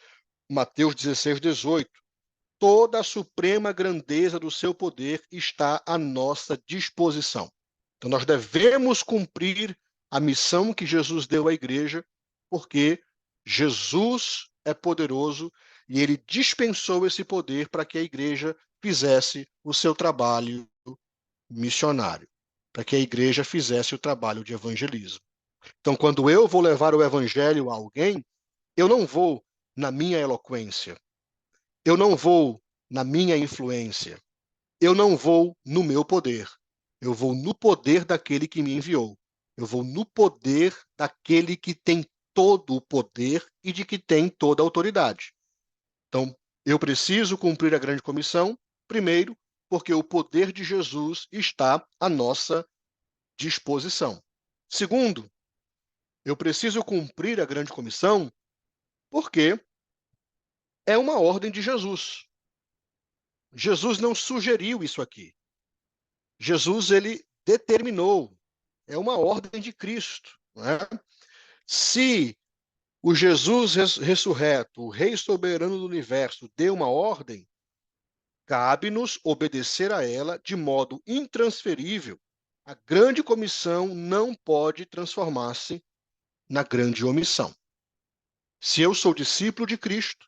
Mateus 16:18. Toda a suprema grandeza do seu poder está à nossa disposição. Então, nós devemos cumprir a missão que Jesus deu à igreja, porque Jesus é poderoso e ele dispensou esse poder para que a igreja fizesse o seu trabalho missionário, para que a igreja fizesse o trabalho de evangelismo. Então, quando eu vou levar o evangelho a alguém, eu não vou na minha eloquência, eu não vou na minha influência, eu não vou no meu poder. Eu vou no poder daquele que me enviou. Eu vou no poder daquele que tem todo o poder e de que tem toda a autoridade. Então, eu preciso cumprir a grande comissão, primeiro, porque o poder de Jesus está à nossa disposição. Segundo, eu preciso cumprir a grande comissão porque é uma ordem de Jesus. Jesus não sugeriu isso aqui. Jesus, ele determinou. É uma ordem de Cristo. Não é? Se o Jesus ressurreto, o Rei soberano do universo, deu uma ordem, cabe-nos obedecer a ela de modo intransferível. A grande comissão não pode transformar-se na grande omissão. Se eu sou discípulo de Cristo,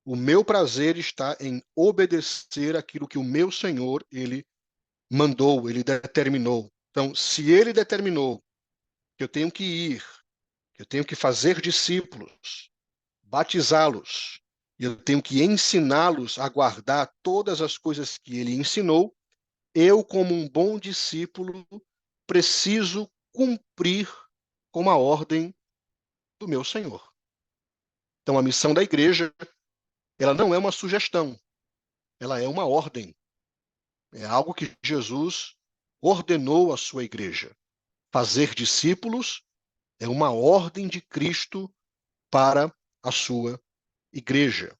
o meu prazer está em obedecer aquilo que o meu Senhor, ele mandou, ele determinou. Então, se ele determinou que eu tenho que ir, que eu tenho que fazer discípulos, batizá-los, e eu tenho que ensiná-los a guardar todas as coisas que ele ensinou, eu, como um bom discípulo, preciso cumprir com a ordem do meu Senhor. Então, a missão da igreja, ela não é uma sugestão, ela é uma ordem. É algo que Jesus ordenou à sua igreja. Fazer discípulos é uma ordem de Cristo para a sua igreja.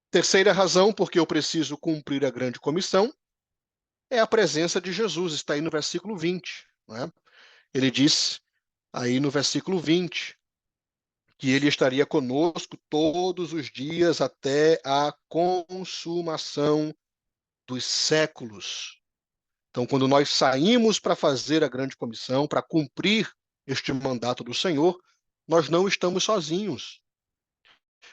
Terceira razão porque eu preciso cumprir a grande comissão é a presença de Jesus, está aí no versículo 20. Né? Ele diz aí no versículo 20 que ele estaria conosco todos os dias até a consumação dos séculos. Então, quando nós saímos para fazer a grande comissão, para cumprir este mandato do Senhor, nós não estamos sozinhos.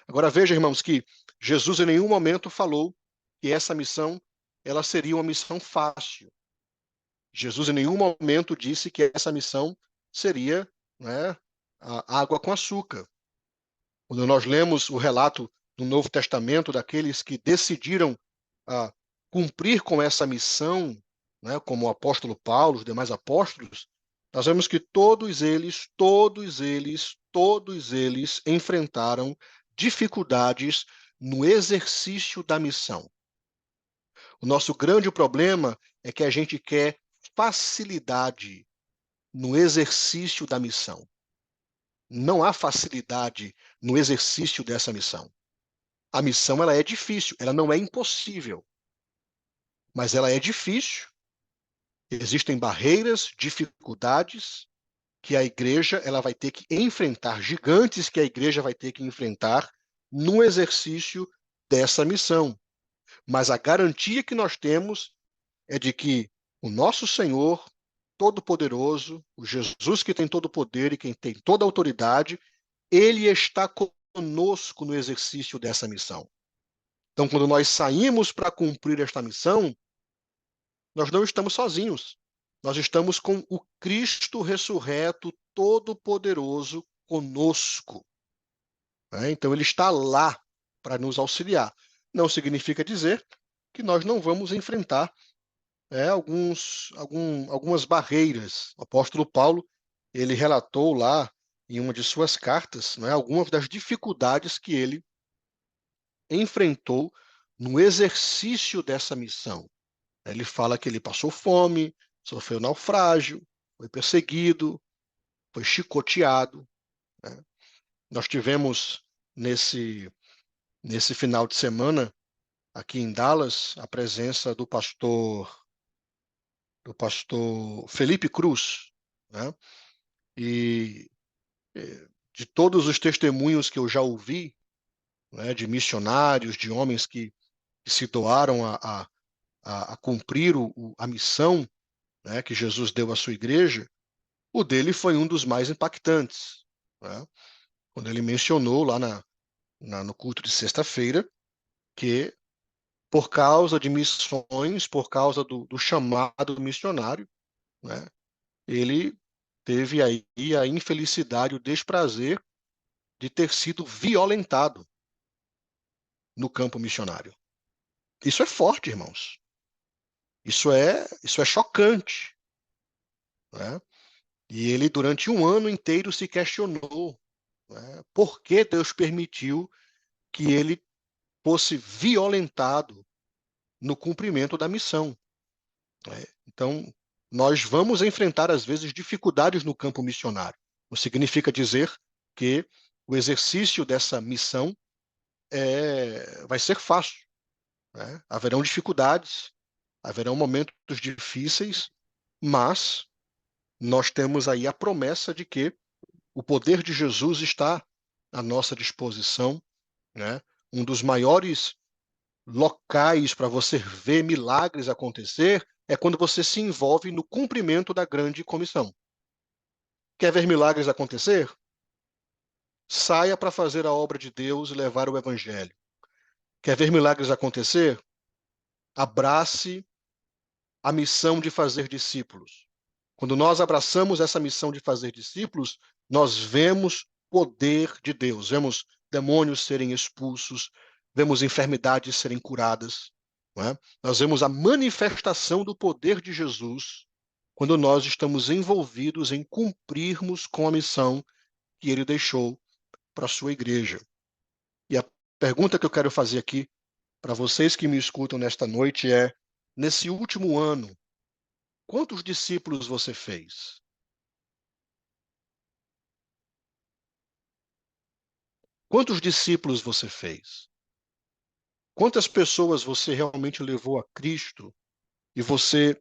Agora veja, irmãos, que Jesus em nenhum momento falou que essa missão ela seria uma missão fácil. Jesus em nenhum momento disse que essa missão seria, né, a água com açúcar. Quando nós lemos o relato do Novo Testamento daqueles que decidiram cumprir com essa missão, né, como o apóstolo Paulo, os demais apóstolos, nós vemos que todos eles enfrentaram dificuldades no exercício da missão. O nosso grande problema é que a gente quer facilidade no exercício da missão. Não há facilidade no exercício dessa missão. A missão ela é difícil, ela não é impossível, mas ela é difícil. Existem barreiras, dificuldades que a igreja ela vai ter que enfrentar, gigantes que a igreja vai ter que enfrentar no exercício dessa missão. Mas a garantia que nós temos é de que o nosso Senhor Todo-Poderoso, o Jesus que tem todo o poder e quem tem toda a autoridade, ele está conosco no exercício dessa missão. Então, quando nós saímos para cumprir esta missão, nós não estamos sozinhos. Nós estamos com o Cristo ressurreto, todo-poderoso, conosco. Então, ele está lá para nos auxiliar. Não significa dizer que nós não vamos enfrentar algumas barreiras. O apóstolo Paulo, ele relatou lá em uma de suas cartas, algumas das dificuldades que ele enfrentou no exercício dessa missão. Ele fala que ele passou fome, sofreu naufrágio, foi perseguido, foi chicoteado. Nós tivemos nesse final de semana aqui em Dallas a presença do pastor Felipe Cruz, e de todos os testemunhos que eu já ouvi, de missionários, de homens que se doaram a cumprir a missão, que Jesus deu à sua igreja, o dele foi um dos mais impactantes, quando ele mencionou lá no culto de sexta-feira que, por causa de missões, por causa do chamado missionário, ele teve aí a infelicidade, o desprazer de ter sido violentado no campo missionário. Isso é forte, irmãos. Isso é chocante. E ele, durante um ano inteiro, se questionou por que Deus permitiu que ele fosse violentado no cumprimento da missão. Então, nós vamos enfrentar, às vezes, dificuldades no campo missionário. Não significa dizer que o exercício dessa missão vai ser fácil. Haverão dificuldades, haverão momentos difíceis, mas nós temos aí a promessa de que o poder de Jesus está à nossa disposição. Um dos maiores locais para você ver milagres acontecer é quando você se envolve no cumprimento da grande comissão. Quer ver milagres acontecer? Saia para fazer a obra de Deus e levar o evangelho. Quer ver milagres acontecer? Abrace a missão de fazer discípulos. Quando nós abraçamos essa missão de fazer discípulos, nós vemos poder de Deus, vemos demônios serem expulsos, vemos enfermidades serem curadas. Nós vemos a manifestação do poder de Jesus quando nós estamos envolvidos em cumprirmos com a missão que ele deixou para a sua igreja. E a pergunta que eu quero fazer aqui para vocês que me escutam nesta noite é: nesse último ano, quantos discípulos você fez? Quantos discípulos você fez? Quantas pessoas você realmente levou a Cristo e você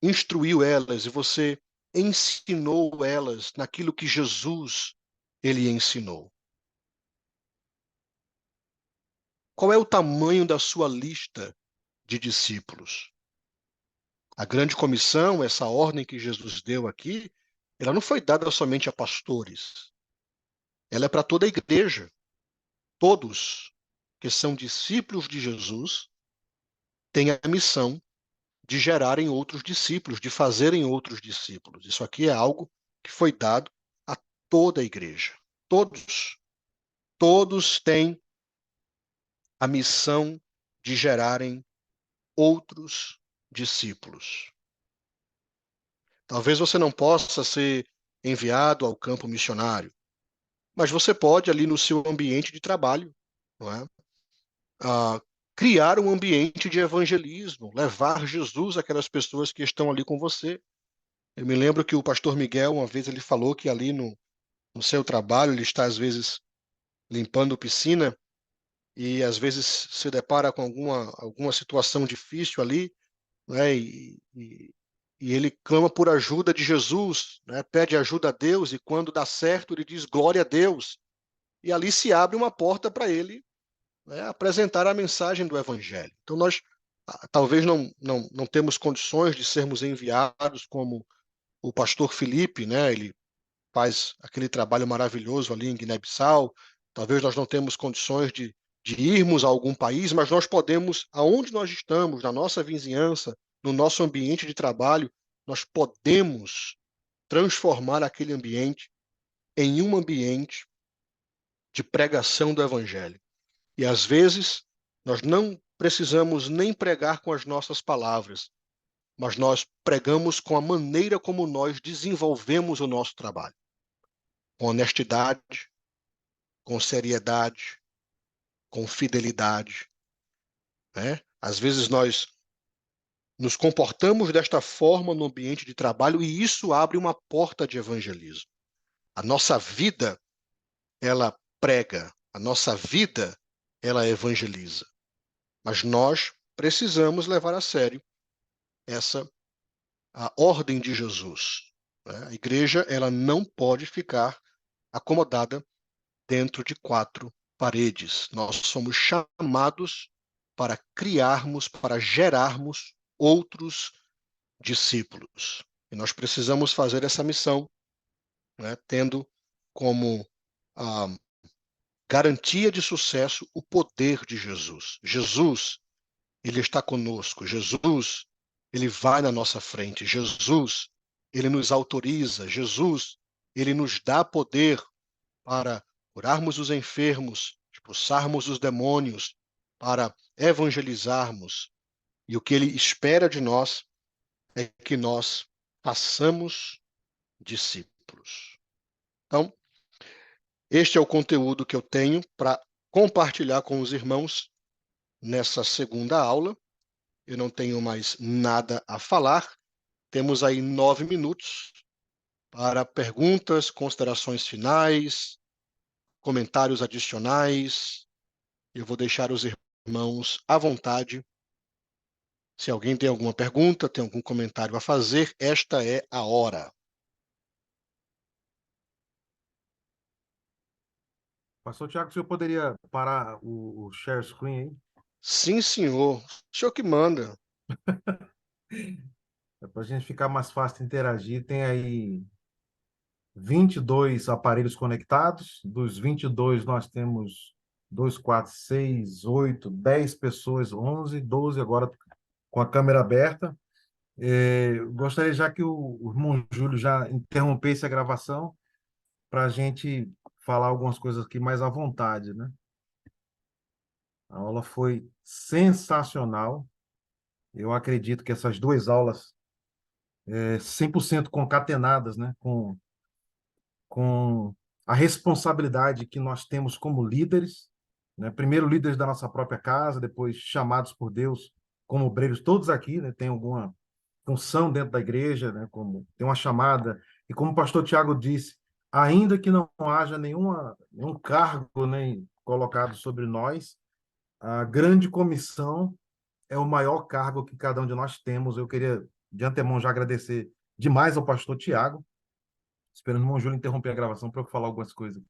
instruiu elas e você ensinou elas naquilo que Jesus ele ensinou? Qual é o tamanho da sua lista de discípulos? A grande comissão, essa ordem que Jesus deu aqui, ela não foi dada somente a pastores. Ela é para toda a igreja. Todos que são discípulos de Jesus têm a missão de gerarem outros discípulos, de fazerem outros discípulos. Isso aqui é algo que foi dado a toda a igreja. Todos têm a missão de gerarem outros discípulos. Talvez você não possa ser enviado ao campo missionário, mas você pode, ali no seu ambiente de trabalho, criar um ambiente de evangelismo, levar Jesus àquelas pessoas que estão ali com você. Eu me lembro que o pastor Miguel, uma vez, ele falou que ali no seu trabalho, ele está, às vezes, limpando piscina e, às vezes, se depara com alguma situação difícil ali, e ele clama por ajuda de Jesus, pede ajuda a Deus, e quando dá certo, ele diz glória a Deus. E ali se abre uma porta para ele apresentar a mensagem do Evangelho. Então, nós talvez não temos condições de sermos enviados como o pastor Felipe, ele faz aquele trabalho maravilhoso ali em Guiné-Bissau. Talvez nós não temos condições de irmos a algum país, mas nós podemos, aonde nós estamos, na nossa vizinhança, no nosso ambiente de trabalho, nós podemos transformar aquele ambiente em um ambiente de pregação do Evangelho. E às vezes, nós não precisamos nem pregar com as nossas palavras, mas nós pregamos com a maneira como nós desenvolvemos o nosso trabalho. Com honestidade, com seriedade, com fidelidade. Né? Às vezes nós nos comportamos desta forma no ambiente de trabalho e isso abre uma porta de evangelismo. A nossa vida, ela prega. A nossa vida, ela evangeliza. Mas nós precisamos levar a sério a ordem de Jesus. Né? A igreja, ela não pode ficar acomodada dentro de quatro paredes. Nós somos chamados para criarmos, para gerarmos outros discípulos. E nós precisamos fazer essa missão, né, tendo como garantia de sucesso o poder de Jesus. Jesus, ele está conosco. Jesus, ele vai na nossa frente. Jesus, ele nos autoriza. Jesus, ele nos dá poder para curarmos os enfermos, expulsarmos os demônios, para evangelizarmos. E o que ele espera de nós é que nós façamos discípulos. Então, este é o conteúdo que eu tenho para compartilhar com os irmãos nessa segunda aula. Eu não tenho mais nada a falar. Temos aí 9 minutos para perguntas, considerações finais, comentários adicionais. Eu vou deixar os irmãos à vontade. Se alguém tem alguma pergunta, tem algum comentário a fazer, esta é a hora. Pastor Tiago, o senhor poderia parar o share screen aí? Sim, senhor. O senhor que manda. Para a gente ficar mais fácil de interagir, tem aí 22 aparelhos conectados. Dos 22, nós temos 2, 4, 6, 8, 10 pessoas, 11, 12 agora com a câmera aberta. Gostaria já que o irmão Júlio já interrompesse a gravação para a gente falar algumas coisas aqui mais à vontade, né? A aula foi sensacional. Eu acredito que essas duas aulas 100% concatenadas, né, com a responsabilidade que nós temos como líderes, né? Primeiro líderes da nossa própria casa, depois chamados por Deus como obreiros, todos aqui, né, têm alguma função dentro da igreja, né, como tem uma chamada, e como o pastor Tiago disse, ainda que não haja nenhum cargo, né, colocado sobre nós, a grande comissão é o maior cargo que cada um de nós temos. Eu queria, de antemão, já agradecer demais ao pastor Tiago, esperando o irmão Júlio interromper a gravação para eu falar algumas coisas.